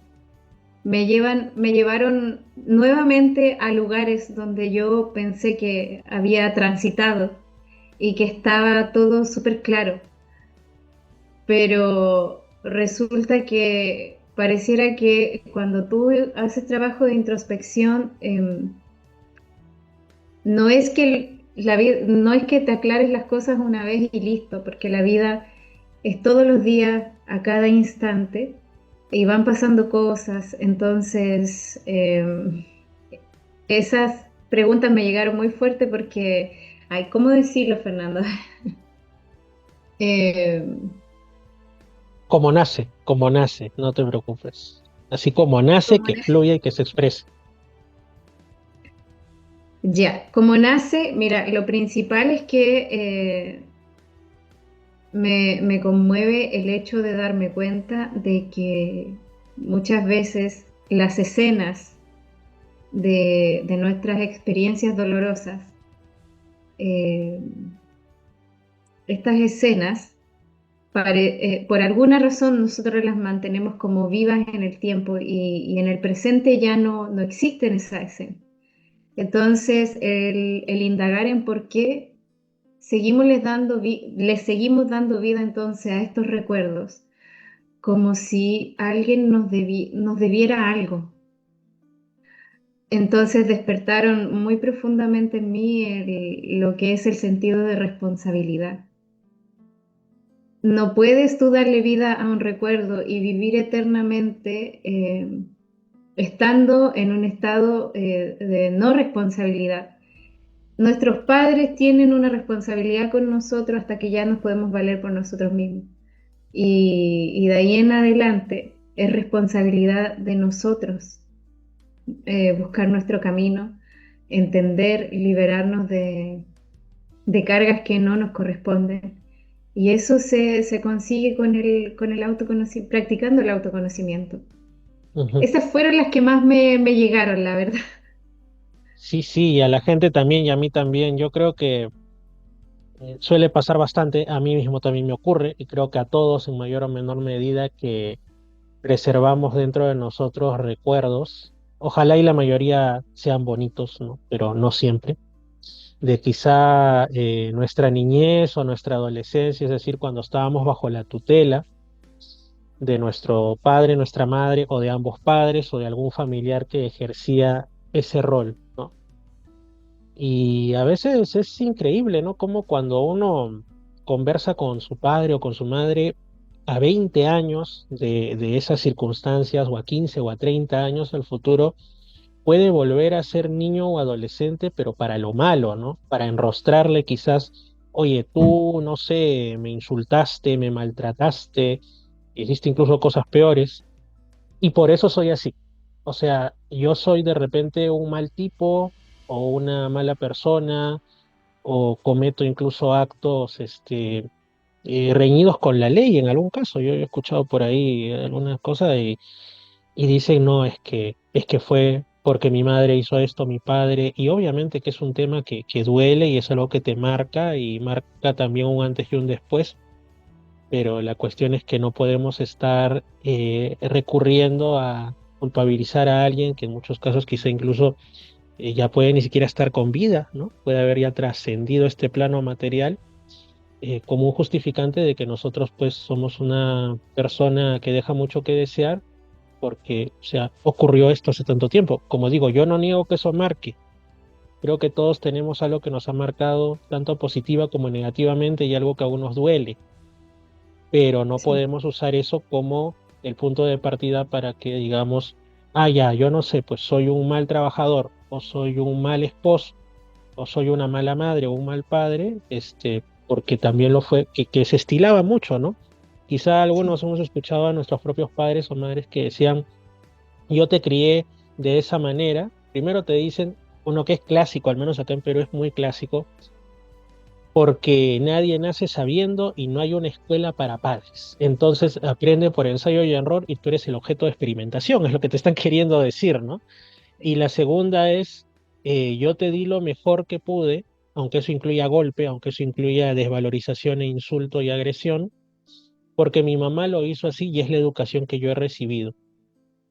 me llevaron nuevamente a lugares donde yo pensé que había transitado y que estaba todo súper claro, pero resulta que pareciera que cuando tú haces trabajo de introspección, no es que no es que te aclares las cosas una vez y listo, porque la vida es todos los días, a cada instante, y van pasando cosas. Entonces, esas preguntas me llegaron muy fuerte porque, ay, ¿cómo decirlo, Fernando? Eh, Como nace, no te preocupes. Así como nace, ¿Cómo que fluya y que se exprese. Ya, como nace, mira, lo principal es que me conmueve el hecho de darme cuenta de que muchas veces las escenas de nuestras experiencias dolorosas, eh, estas escenas, por alguna razón nosotros las mantenemos como vivas en el tiempo y en el presente ya no existen esas escenas. Entonces, el indagar en por qué les seguimos dando vida entonces a estos recuerdos, como si alguien nos debiera algo. Entonces despertaron muy profundamente en mí lo que es el sentido de responsabilidad. No puedes tú darle vida a un recuerdo y vivir eternamente estando en un estado de no responsabilidad. Nuestros padres tienen una responsabilidad con nosotros hasta que ya nos podemos valer por nosotros mismos. Y de ahí en adelante es responsabilidad de nosotros buscar nuestro camino, entender, liberarnos de cargas que no nos corresponden. Y eso se consigue con el autoconocimiento, practicando el autoconocimiento. Ujú. Esas fueron las que más me llegaron, la verdad. Sí, sí, y a la gente también y a mí también. Yo creo que suele pasar bastante, a mí mismo también me ocurre, y creo que a todos en mayor o menor medida que preservamos dentro de nosotros recuerdos, ojalá y la mayoría sean bonitos, ¿no? Pero no siempre, de quizá nuestra niñez o nuestra adolescencia, es decir, cuando estábamos bajo la tutela de nuestro padre, nuestra madre, o de ambos padres, o de algún familiar que ejercía ese rol, ¿no? Y a veces es increíble, ¿no? Como cuando uno conversa con su padre o con su madre a 20 años de esas circunstancias, o a 15 o a 30 años al futuro, puede volver a ser niño o adolescente, pero para lo malo, ¿no? Para enrostrarle quizás, oye, tú, no sé, me insultaste, me maltrataste, hiciste incluso cosas peores, y por eso soy así. O sea, yo soy de repente un mal tipo o una mala persona o cometo incluso actos reñidos con la ley en algún caso. Yo he escuchado por ahí algunas cosas y dicen, no, es que fue porque mi madre hizo esto, mi padre, y obviamente que es un tema que duele y es algo que te marca y marca también un antes y un después, pero la cuestión es que no podemos estar recurriendo a culpabilizar a alguien que en muchos casos quizá incluso ya puede ni siquiera estar con vida, ¿no? Puede haber ya trascendido este plano material como un justificante de que nosotros pues somos una persona que deja mucho que desear porque, o sea, ocurrió esto hace tanto tiempo. Como digo, yo no niego que eso marque, Creo que todos tenemos algo que nos ha marcado tanto positiva como negativamente y algo que aún nos duele, pero no Sí, podemos usar eso como el punto de partida para que digamos, ah, ya, yo no sé, pues soy un mal trabajador o soy un mal esposo o soy una mala madre o un mal padre, porque también lo fue, que se estilaba mucho, ¿no? Quizá sí, algunos hemos escuchado a nuestros propios padres o madres que decían, yo te crié de esa manera. Primero te dicen, uno que es clásico, al menos acá en Perú es muy clásico, porque nadie nace sabiendo y no hay una escuela para padres. Entonces aprende por ensayo y error y tú eres el objeto de experimentación, es lo que te están queriendo decir, ¿no? Y sí, la segunda es, yo te di lo mejor que pude, aunque eso incluya golpe, aunque eso incluya desvalorización e insulto y agresión, porque mi mamá lo hizo así y es la educación que yo he recibido.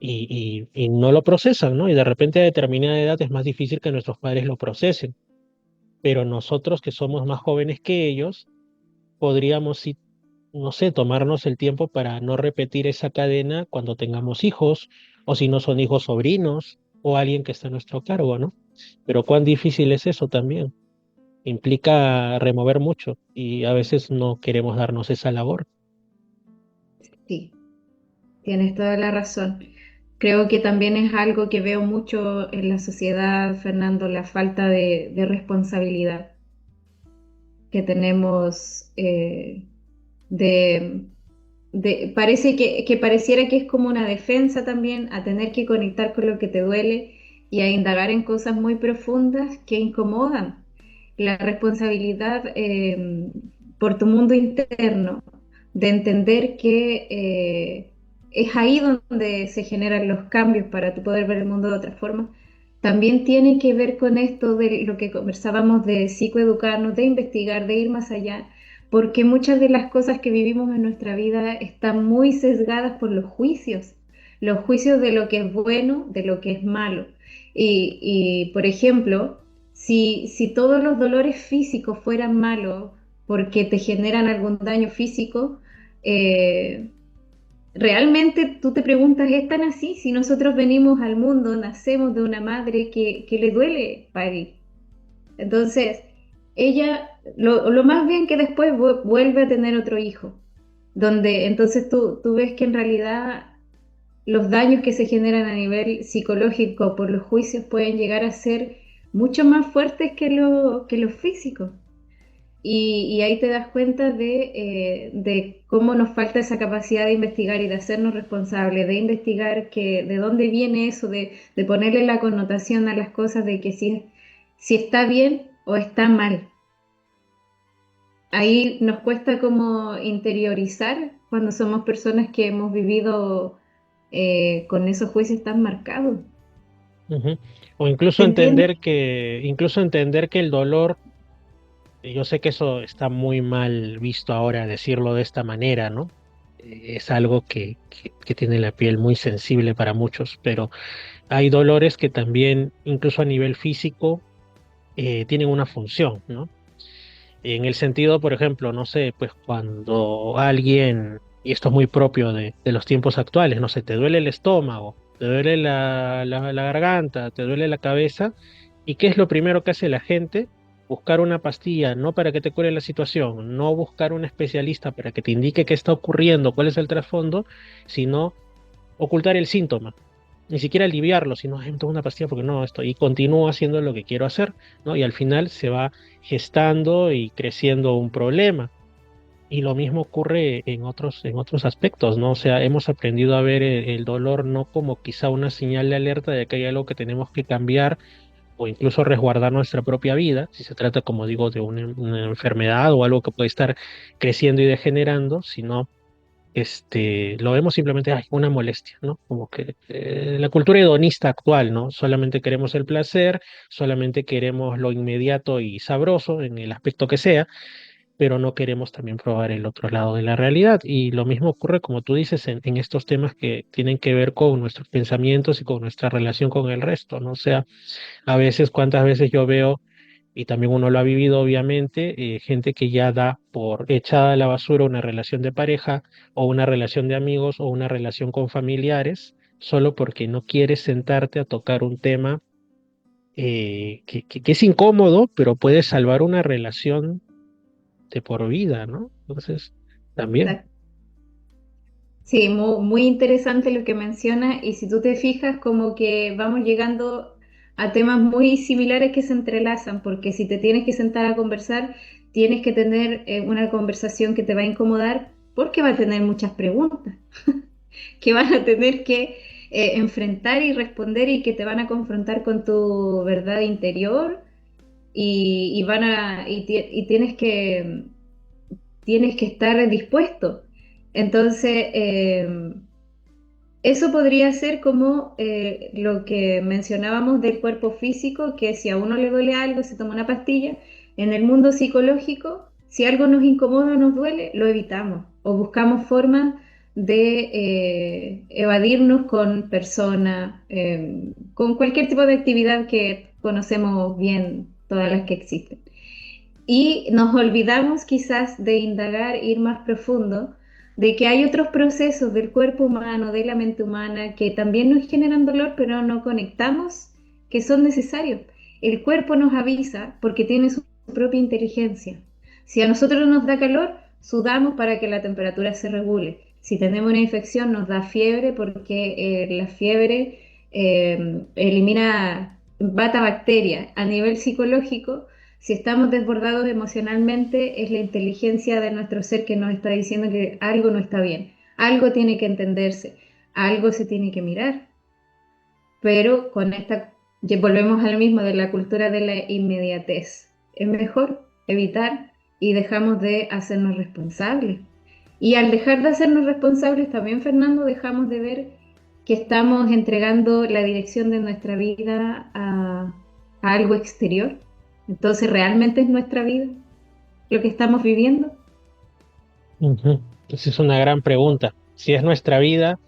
Y no lo procesan, ¿no? Y de repente a determinada edad es más difícil que nuestros padres lo procesen, pero nosotros que somos más jóvenes que ellos, podríamos, sí, no sé, tomarnos el tiempo para no repetir esa cadena cuando tengamos hijos, o si no son hijos sobrinos, o alguien que está a nuestro cargo, ¿no? Pero cuán difícil es eso también. Implica remover mucho y a veces no queremos darnos esa labor. sí, tienes toda la razón. Creo que también es algo que veo mucho en la sociedad, Fernando, la falta de responsabilidad que tenemos de, parece que pareciera que es como una defensa también a tener que conectar con lo que te duele y a indagar en cosas muy profundas que incomodan. La responsabilidad por tu mundo interno, de entender que es ahí donde se generan los cambios para tu poder ver el mundo de otra forma. También tiene que ver con esto de lo que conversábamos de psicoeducarnos, de investigar, de ir más allá, porque muchas de las cosas que vivimos en nuestra vida están muy sesgadas por los juicios de lo que es bueno, de lo que es malo. Por ejemplo, si todos los dolores físicos fueran malos porque te generan algún daño físico, eh, realmente tú te preguntas, ¿es tan así? Si nosotros venimos al mundo, nacemos de una madre que le duele parir. Entonces, ella, lo más bien que después vuelve a tener otro hijo, donde entonces tú ves que en realidad los daños que se generan a nivel psicológico por los juicios pueden llegar a ser mucho más fuertes que los físicos. Y ahí te das cuenta de cómo nos falta esa capacidad de investigar y de hacernos responsables, de investigar de dónde viene eso, de ponerle la connotación a las cosas de que si está bien o está mal. Ahí nos cuesta como interiorizar cuando somos personas que hemos vivido con esos juicios tan marcados. Ujú. O ¿Se entiende? incluso entender que el dolor, yo sé que eso está muy mal visto ahora decirlo de esta manera, ¿no? Es algo que tiene la piel muy sensible para muchos, pero hay dolores que también, incluso a nivel físico, tienen una función, ¿no? En el sentido, por ejemplo, no sé, pues cuando alguien, y esto es muy propio de los tiempos actuales, no sé, te duele el estómago, te duele la garganta, te duele la cabeza, ¿y qué es lo primero que hace la gente? Buscar una pastilla, no para que te cure la situación, no buscar un especialista para que te indique qué está ocurriendo, cuál es el trasfondo, sino ocultar el síntoma, ni siquiera aliviarlo, sino, "Ay, me tomo una pastilla porque no, esto", y continúo haciendo lo que quiero hacer, ¿no? Y al final se va gestando y creciendo un problema. Y lo mismo ocurre en otros aspectos, ¿no? O sea, hemos aprendido a ver el dolor no como quizá una señal de alerta de que hay algo que tenemos que cambiar o incluso resguardar nuestra propia vida, si se trata, como digo, de una enfermedad o algo que puede estar creciendo y degenerando, sino lo vemos simplemente, ay, una molestia, ¿no? Como que la cultura hedonista actual, ¿no? Solamente queremos el placer, solamente queremos lo inmediato y sabroso en el aspecto que sea, pero no queremos también probar el otro lado de la realidad. Y lo mismo ocurre, como tú dices, en estos temas que tienen que ver con nuestros pensamientos y con nuestra relación con el resto, ¿no? O sea, a veces, cuántas veces yo veo y también uno lo ha vivido obviamente, gente que ya da por echada a la basura una relación de pareja o una relación de amigos o una relación con familiares, solo porque no quieres sentarte a tocar un tema que es incómodo, pero puede salvar una relación de por vida, ¿no? Entonces, también. Sí, muy interesante lo que menciona y si tú te fijas como que vamos llegando a temas muy similares que se entrelazan, porque si te tienes que sentar a conversar, tienes que tener una conversación que te va a incomodar porque va a tener muchas preguntas que van a tener que enfrentar y responder y que te van a confrontar con tu verdad interior y tienes que estar dispuesto. Entonces, eso podría ser como lo que mencionábamos del cuerpo físico, que si a uno le duele algo, se toma una pastilla. En el mundo psicológico, si algo nos incomoda o nos duele, lo evitamos o buscamos formas de evadirnos con personas, con cualquier tipo de actividad que conocemos bien, todas las que existen. Y nos olvidamos quizás de indagar, ir más profundo, de que hay otros procesos del cuerpo humano, de la mente humana, que también nos generan dolor, pero no conectamos, que son necesarios. El cuerpo nos avisa porque tiene su propia inteligencia. Si a nosotros nos da calor, sudamos para que la temperatura se regule. Si tenemos una infección, nos da fiebre porque la fiebre mata bacterias. A nivel psicológico, si estamos desbordados emocionalmente, es la inteligencia de nuestro ser que nos está diciendo que algo no está bien, algo tiene que entenderse, algo se tiene que mirar. Pero volvemos a lo mismo de la cultura de la inmediatez. Es mejor evitar y dejamos de hacernos responsables. Y al dejar de hacernos responsables, también, Fernando, dejamos de ver que estamos entregando la dirección de nuestra vida a algo exterior. Entonces, ¿realmente es nuestra vida lo que estamos viviendo? Ujú. Esa es una gran pregunta. Si es nuestra vida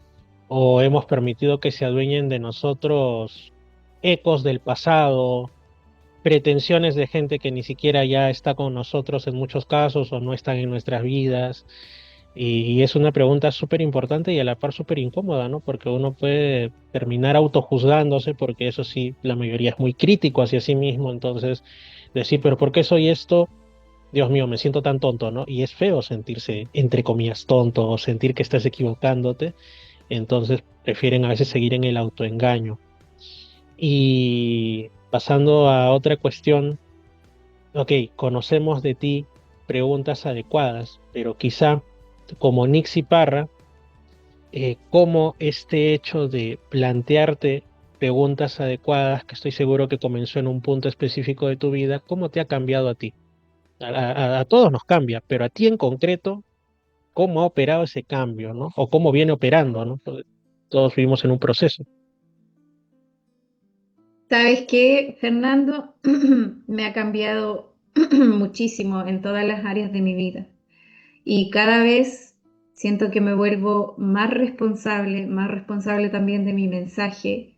o hemos permitido que se adueñen de nosotros ecos del pasado, pretensiones de gente que ni siquiera ya está con nosotros en muchos casos o no están en nuestras vidas. Y es una pregunta súper importante y a la par súper incómoda, ¿no? Porque uno puede terminar autojuzgándose, porque eso sí, la mayoría es muy crítico hacia sí mismo, entonces decir, pero ¿por qué soy esto? Dios mío, me siento tan tonto, ¿no? Y es feo sentirse, entre comillas, tonto o sentir que estás equivocándote, entonces prefieren a veces seguir en el autoengaño. Y pasando a otra cuestión, ok, conocemos de ti preguntas adecuadas, pero quizá como Nixie Parra, cómo este hecho de plantearte preguntas adecuadas, que estoy seguro que comenzó en un punto específico de tu vida, ¿cómo te ha cambiado a ti? A todos nos cambia, pero a ti en concreto, ¿cómo ha operado ese cambio, ¿no? O cómo viene operando, ¿no? Porque todos vivimos en un proceso. ¿Sabes qué, Fernando? Me ha cambiado muchísimo en todas las áreas de mi vida. Y cada vez siento que me vuelvo más responsable también de mi mensaje.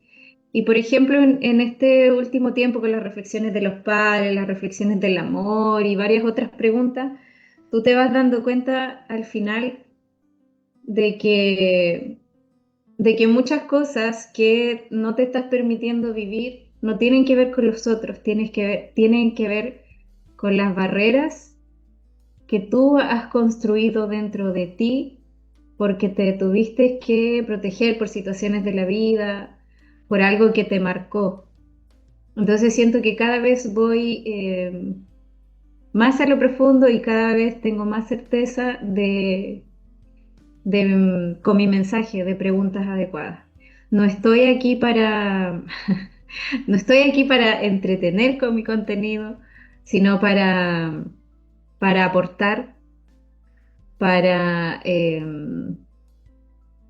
Y por ejemplo, en este último tiempo con las reflexiones de los padres, las reflexiones del amor y varias otras preguntas, tú te vas dando cuenta al final de que muchas cosas que no te estás permitiendo vivir no tienen que ver con los otros, tienen que ver con las barreras que tú has construido dentro de ti porque te tuviste que proteger por situaciones de la vida, por algo que te marcó. Entonces siento que cada vez voy más a lo profundo y cada vez tengo más certeza con mi mensaje de preguntas adecuadas. No estoy aquí para, no estoy aquí para entretener con mi contenido, sino para aportar, para,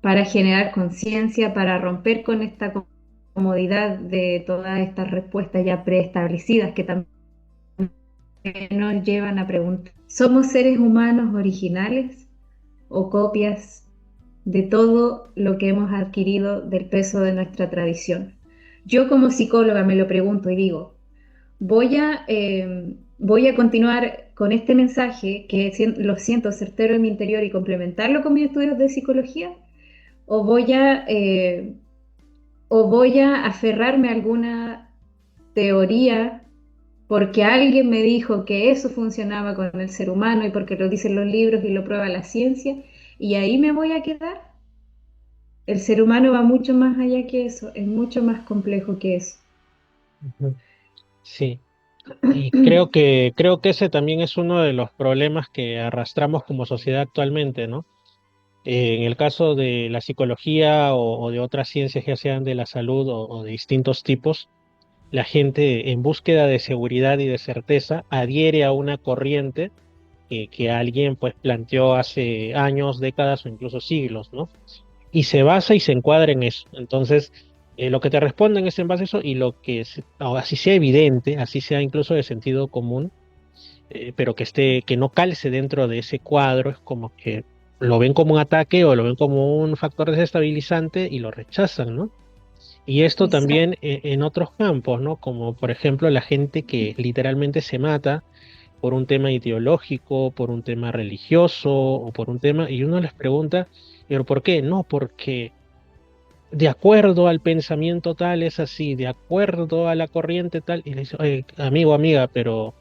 para generar conciencia, para romper con esta comodidad de todas estas respuestas ya preestablecidas que también nos llevan a preguntar, ¿somos seres humanos originales o copias de todo lo que hemos adquirido del peso de nuestra tradición? Yo como psicóloga me lo pregunto y digo, voy a continuar con este mensaje que lo siento certero en mi interior y complementarlo con mis estudios de psicología, o voy a aferrarme a alguna teoría porque alguien me dijo que eso funcionaba con el ser humano y porque lo dicen los libros y lo prueba la ciencia, y ahí me voy a quedar. El ser humano va mucho más allá que eso, es mucho más complejo que eso. Ujú. Sí. Y creo que ese también es uno de los problemas que arrastramos como sociedad actualmente, ¿no? En el caso de la psicología o de otras ciencias, ya sean de la salud o de distintos tipos, la gente en búsqueda de seguridad y de certeza adhiere a una corriente que alguien pues planteó hace años, décadas o incluso siglos, ¿no? Y se basa y se encuadra en eso. Entonces, lo que te responden es en base a eso y lo que, así sea evidente, así sea incluso de sentido común, pero que no calce dentro de ese cuadro, es como que lo ven como un ataque o lo ven como un factor desestabilizante y lo rechazan, ¿no? Y esto Exacto. también en otros campos, ¿no? Como por ejemplo la gente que literalmente se mata por un tema ideológico, por un tema religioso o por un tema, y uno les pregunta, ¿pero por qué? No, porque de acuerdo al pensamiento tal es así, de acuerdo a la corriente tal, y le dice, oye, amigo, amiga, pero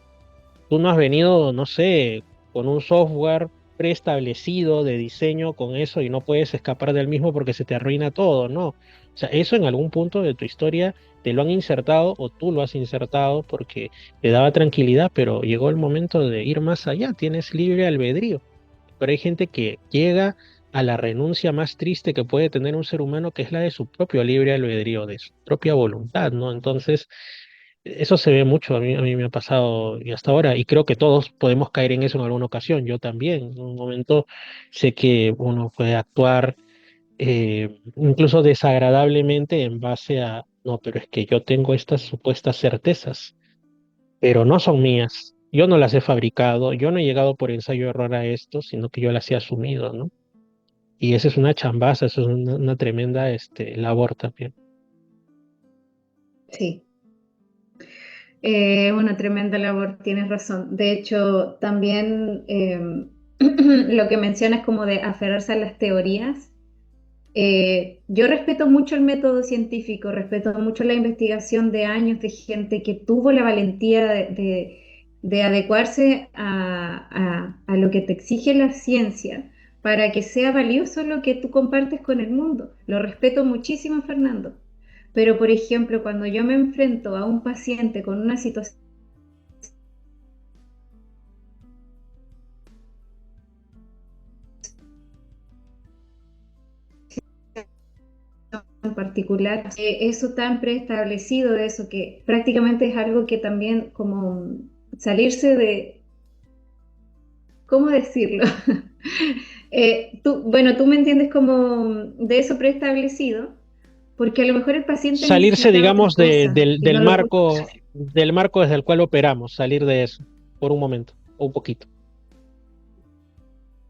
tú no has venido, no sé, con un software preestablecido de diseño con eso y no puedes escapar del mismo porque se te arruina todo, ¿no? O sea, eso en algún punto de tu historia te lo han insertado o tú lo has insertado porque te daba tranquilidad, pero llegó el momento de ir más allá, tienes libre albedrío. Pero hay gente que llega a la renuncia más triste que puede tener un ser humano, que es la de su propio libre albedrío, de su propia voluntad, ¿no? Entonces, eso se ve mucho, a mí me ha pasado y hasta ahora, y creo que todos podemos caer en eso en alguna ocasión, yo también, en un momento sé que uno puede actuar incluso desagradablemente en base a, no, pero es que yo tengo estas supuestas certezas, pero no son mías, yo no las he fabricado, yo no he llegado por ensayo-error a esto, sino que yo las he asumido, ¿no? Y esa es una chambaza, eso es una tremenda labor también. Sí, una tremenda labor, tienes razón. De hecho, también lo que mencionas como de aferrarse a las teorías. Yo respeto mucho el método científico, respeto mucho la investigación de años de gente que tuvo la valentía de adecuarse a lo que te exige la ciencia para que sea valioso lo que tú compartes con el mundo. Lo respeto muchísimo, Fernando. Pero, por ejemplo, cuando yo me enfrento a un paciente con una situación en particular, eso tan preestablecido, eso que prácticamente es algo que también como salirse de, ¿cómo decirlo? Bueno, tú me entiendes como de eso preestablecido, porque a lo mejor el paciente Salirse, necesita otra digamos, cosa y del no lo puede. marco desde el cual operamos, salir de eso por un momento o un poquito.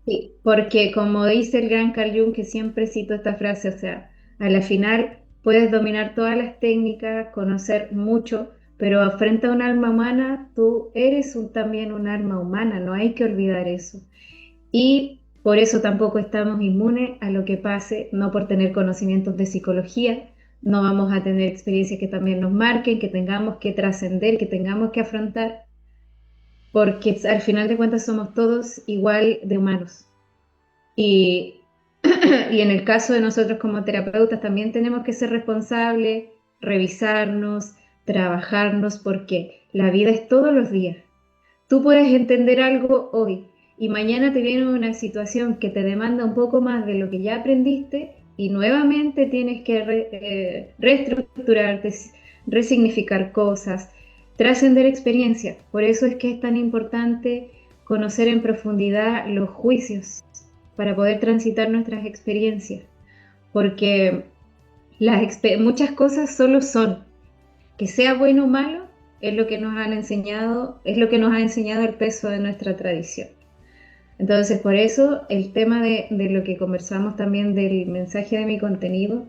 Sí, porque como dice el gran Carl Jung, que siempre cito esta frase, o sea, a la final puedes dominar todas las técnicas, conocer mucho, pero frente a un alma humana, tú eres también un alma humana, no hay que olvidar eso. Y por eso tampoco estamos inmunes a lo que pase, no por tener conocimientos de psicología, no vamos a tener experiencias que también nos marquen, que tengamos que trascender, que tengamos que afrontar, porque al final de cuentas somos todos igual de humanos. Y, y en el caso de nosotros como terapeutas también tenemos que ser responsables, revisarnos, trabajarnos, porque la vida es todos los días. Tú puedes entender algo hoy y mañana te viene una situación que te demanda un poco más de lo que ya aprendiste y nuevamente tienes que reestructurarte, resignificar cosas, trascender experiencias. Por eso es que es tan importante conocer en profundidad los juicios para poder transitar nuestras experiencias, porque muchas cosas solo son, que sea bueno o malo, es lo que nos han enseñado, es lo que nos ha enseñado el peso de nuestra tradición. Entonces, por eso el tema de lo que conversamos también del mensaje de mi contenido,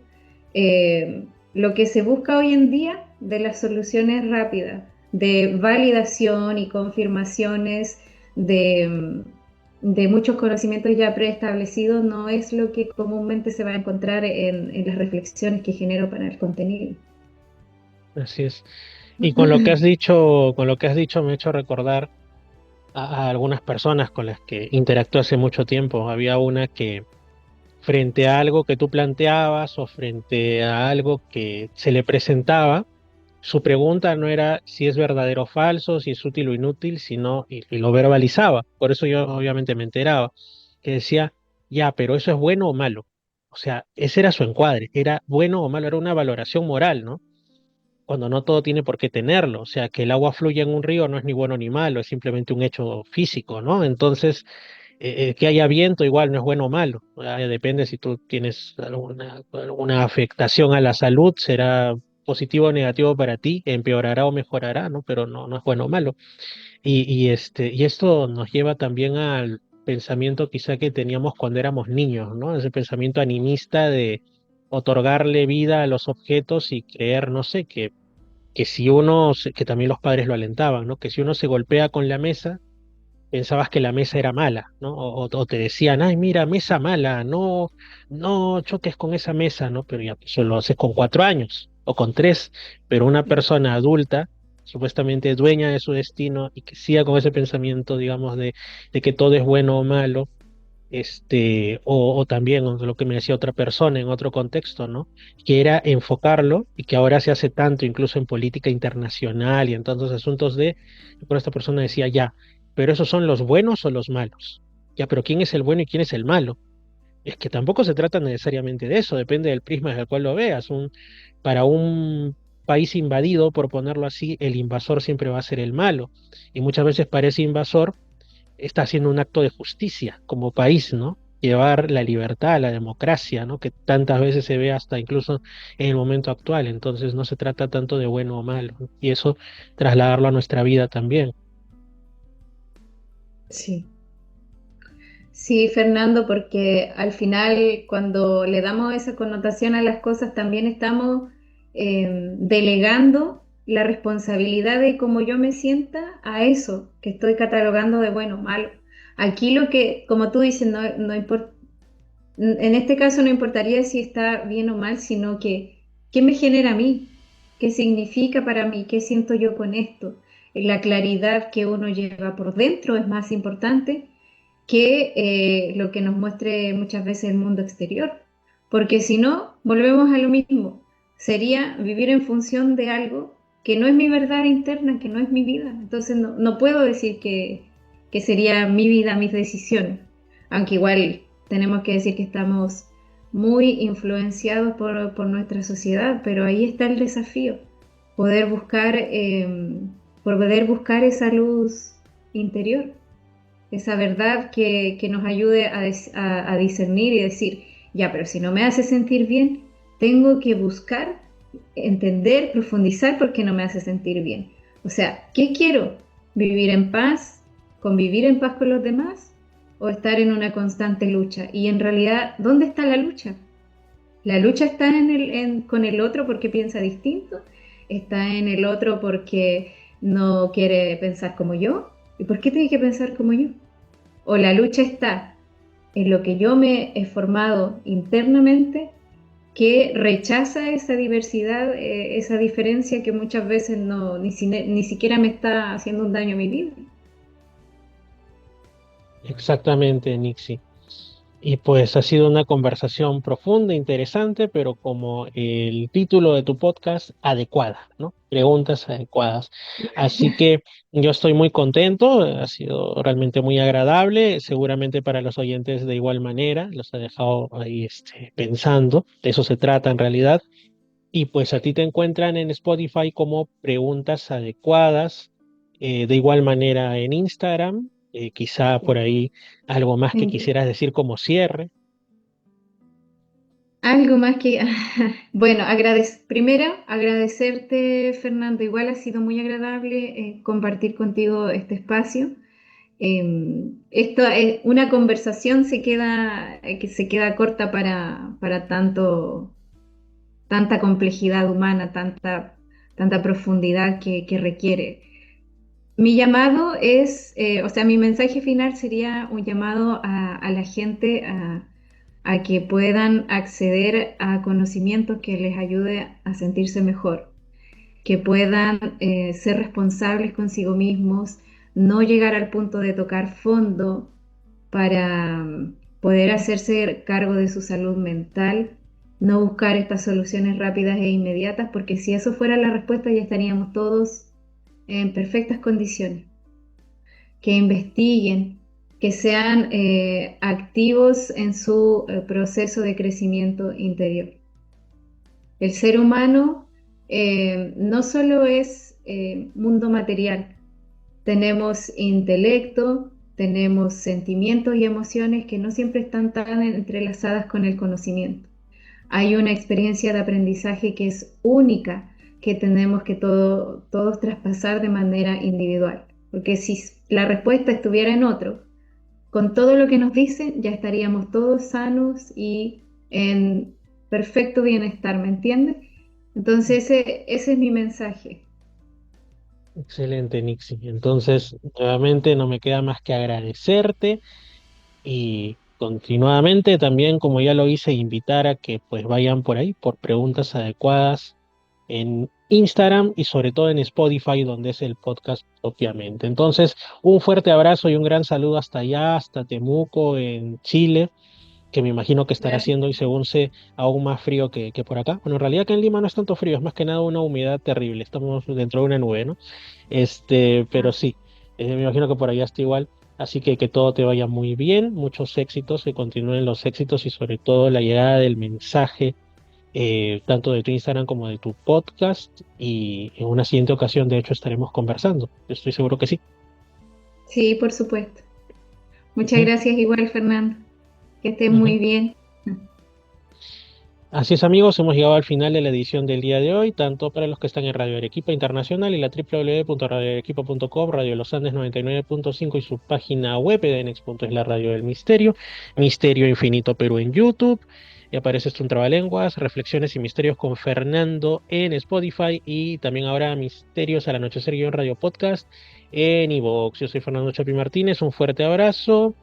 lo que se busca hoy en día de las soluciones rápidas, de validación y confirmaciones de muchos conocimientos ya preestablecidos, no es lo que comúnmente se va a encontrar en las reflexiones que genero para el contenido. Así es. Y con lo que has dicho me ha hecho recordar a algunas personas con las que interactué hace mucho tiempo. Había una que frente a algo que tú planteabas o frente a algo que se le presentaba, su pregunta no era si es verdadero o falso, si es útil o inútil, sino, y lo verbalizaba. Por eso yo obviamente me enteraba, que decía, ya, pero eso es bueno o malo. O sea, ese era su encuadre, era bueno o malo, era una valoración moral, ¿no? Cuando no todo tiene por qué tenerlo. O sea, que el agua fluya en un río no es ni bueno ni malo, es simplemente un hecho físico, ¿no? Entonces, que haya viento igual no es bueno o malo. Depende si tú tienes alguna afectación a la salud, será positivo o negativo para ti, empeorará o mejorará, ¿no? Pero no es bueno o malo. Y esto nos lleva también al pensamiento quizá que teníamos cuando éramos niños, ¿no? Ese pensamiento animista de otorgarle vida a los objetos y creer, no sé, que si que también los padres lo alentaban, ¿no? Que si uno se golpea con la mesa, pensabas que la mesa era mala, ¿no? O te decían, ay, mira, mesa mala, no choques con esa mesa, ¿no? Pero ya eso lo haces con 4 años o con 3, pero una persona adulta, supuestamente dueña de su destino y que siga con ese pensamiento, digamos, de que todo es bueno o malo, o también lo que me decía otra persona en otro contexto, ¿no? Que era enfocarlo y que ahora se hace tanto incluso en política internacional y en tantos asuntos por esta persona decía, ya, pero esos son los buenos o los malos. Ya, pero ¿quién es el bueno y quién es el malo? Es que tampoco se trata necesariamente de eso, depende del prisma desde el cual lo veas. Para un país invadido, por ponerlo así, el invasor siempre va a ser el malo. Y muchas veces para ese invasor está haciendo un acto de justicia como país, ¿no? Llevar la libertad, la democracia, ¿no? Que tantas veces se ve hasta incluso en el momento actual. Entonces no se trata tanto de bueno o malo, ¿no? Y eso trasladarlo a nuestra vida también. Sí. Sí, Fernando, porque al final cuando le damos esa connotación a las cosas también estamos delegando la responsabilidad de cómo yo me sienta a eso que estoy catalogando de bueno o malo. Aquí lo que, como tú dices, no importa, en este caso no importaría si está bien o mal, sino que qué me genera a mí, qué significa para mí, qué siento yo con esto. La claridad que uno lleva por dentro es más importante que lo que nos muestre muchas veces el mundo exterior. Porque si no, volvemos a lo mismo. Sería vivir en función de algo que no es mi verdad interna, que no es mi vida. Entonces no puedo decir que sería mi vida, mis decisiones. Aunque igual tenemos que decir que estamos muy influenciados por nuestra sociedad, pero ahí está el desafío, poder buscar, poder buscar esa luz interior, esa verdad que nos ayude a discernir y decir, ya, pero si no me hace sentir bien, tengo que buscar, entender, profundizar porque no me hace sentir bien. O sea, ¿qué quiero? ¿Vivir en paz? ¿Convivir en paz con los demás? ¿O estar en una constante lucha? Y en realidad, ¿dónde está la lucha? La lucha está con el otro porque piensa distinto, está en el otro porque no quiere pensar como yo. ¿Y por qué tiene que pensar como yo? O la lucha está en lo que yo me he formado internamente, que rechaza esa diversidad, esa diferencia que muchas veces ni siquiera me está haciendo un daño a mi vida. Exactamente, Nixie. Y pues ha sido una conversación profunda, interesante, pero como el título de tu podcast, adecuada, ¿no? Preguntas adecuadas. Así que yo estoy muy contento, ha sido realmente muy agradable, seguramente para los oyentes de igual manera, los ha dejado ahí pensando, de eso se trata en realidad. Y pues a ti te encuentran en Spotify como preguntas adecuadas, de igual manera en Instagram, quizá por ahí algo más que Sí. quisieras decir como cierre. Algo más que, bueno, primero agradecerte, Fernando. Igual ha sido muy agradable compartir contigo este espacio. Esto es una conversación que se queda corta para tanta complejidad humana, tanta profundidad que requiere. Mi llamado es, o sea, mi mensaje final sería un llamado a la gente a que puedan acceder a conocimientos que les ayude a sentirse mejor, que puedan ser responsables consigo mismos, no llegar al punto de tocar fondo para poder hacerse cargo de su salud mental, no buscar estas soluciones rápidas e inmediatas, porque si eso fuera la respuesta ya estaríamos todos en perfectas condiciones. Que investiguen, que sean activos en su proceso de crecimiento interior. El ser humano no solo es mundo material, tenemos intelecto, tenemos sentimientos y emociones que no siempre están tan entrelazadas con el conocimiento. Hay una experiencia de aprendizaje que es única, que tenemos que todos traspasar de manera individual. Porque si la respuesta estuviera en otro, con todo lo que nos dicen, ya estaríamos todos sanos y en perfecto bienestar, ¿me entiendes? Entonces ese es mi mensaje. Excelente, Nixie. Entonces, nuevamente no me queda más que agradecerte y continuadamente también, como ya lo hice, invitar a que pues vayan por ahí por preguntas adecuadas en Instagram y sobre todo en Spotify, donde es el podcast propiamente. Entonces, un fuerte abrazo y un gran saludo hasta allá, hasta Temuco, en Chile, que me imagino que estará Gracias. haciendo y según sé aún más frío que por acá. Bueno, en realidad acá en Lima no es tanto frío, es más que nada una humedad terrible, estamos dentro de una nube, ¿no? Pero sí, me imagino que por allá está igual. Así que todo te vaya muy bien, muchos éxitos, que continúen los éxitos y sobre todo la llegada del mensaje, tanto de tu Instagram como de tu podcast. Y en una siguiente ocasión, de hecho, estaremos conversando. Estoy seguro que sí. Sí, por supuesto. Muchas Ujú, gracias igual, Fernando. Que estés ujú. muy bien. Así es, amigos, hemos llegado al final de la edición del día de hoy, tanto para los que están en Radio Arequipa Internacional y la www.radioarequipa.com, Radio Los Andes 99.5 y su página web, edenex.es, la radio del misterio, Misterio Infinito Perú en YouTube, y aparece un Trabalenguas, Reflexiones y Misterios con Fernando en Spotify, y también ahora Misterios al Anochecer guión Radio Podcast en iVoox. Yo soy Fernando Chapi Martínez, un fuerte abrazo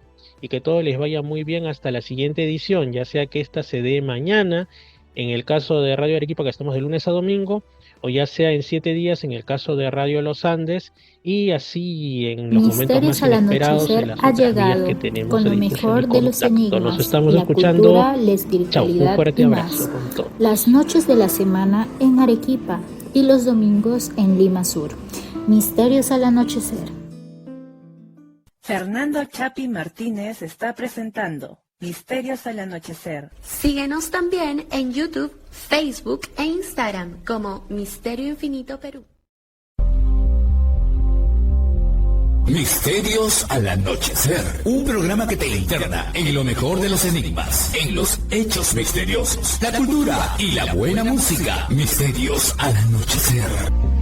y que todo les vaya muy bien hasta la siguiente edición, ya sea que esta se dé mañana, en el caso de Radio Arequipa, que estamos de lunes a domingo, o ya sea en 7 días, en el caso de Radio Los Andes, y así en los momentos más Misterios al inesperados en anochecer las ha otras vías que llegado tenemos con a lo difusión y mejor de los contacto. Nos enigmas, estamos la escuchando. cultura, la Chau, un espiritualidad fuerte y abrazo más. con todo. Las noches de la semana en Arequipa y los domingos en Lima Sur. Misterios al anochecer. Fernando Chapi Martínez está presentando Misterios al Anochecer. Síguenos también en YouTube, Facebook e Instagram como Misterio Infinito Perú. Misterios al Anochecer, un programa que te interna en lo mejor de los enigmas, en los hechos misteriosos, la cultura y la buena música. Misterios al Anochecer.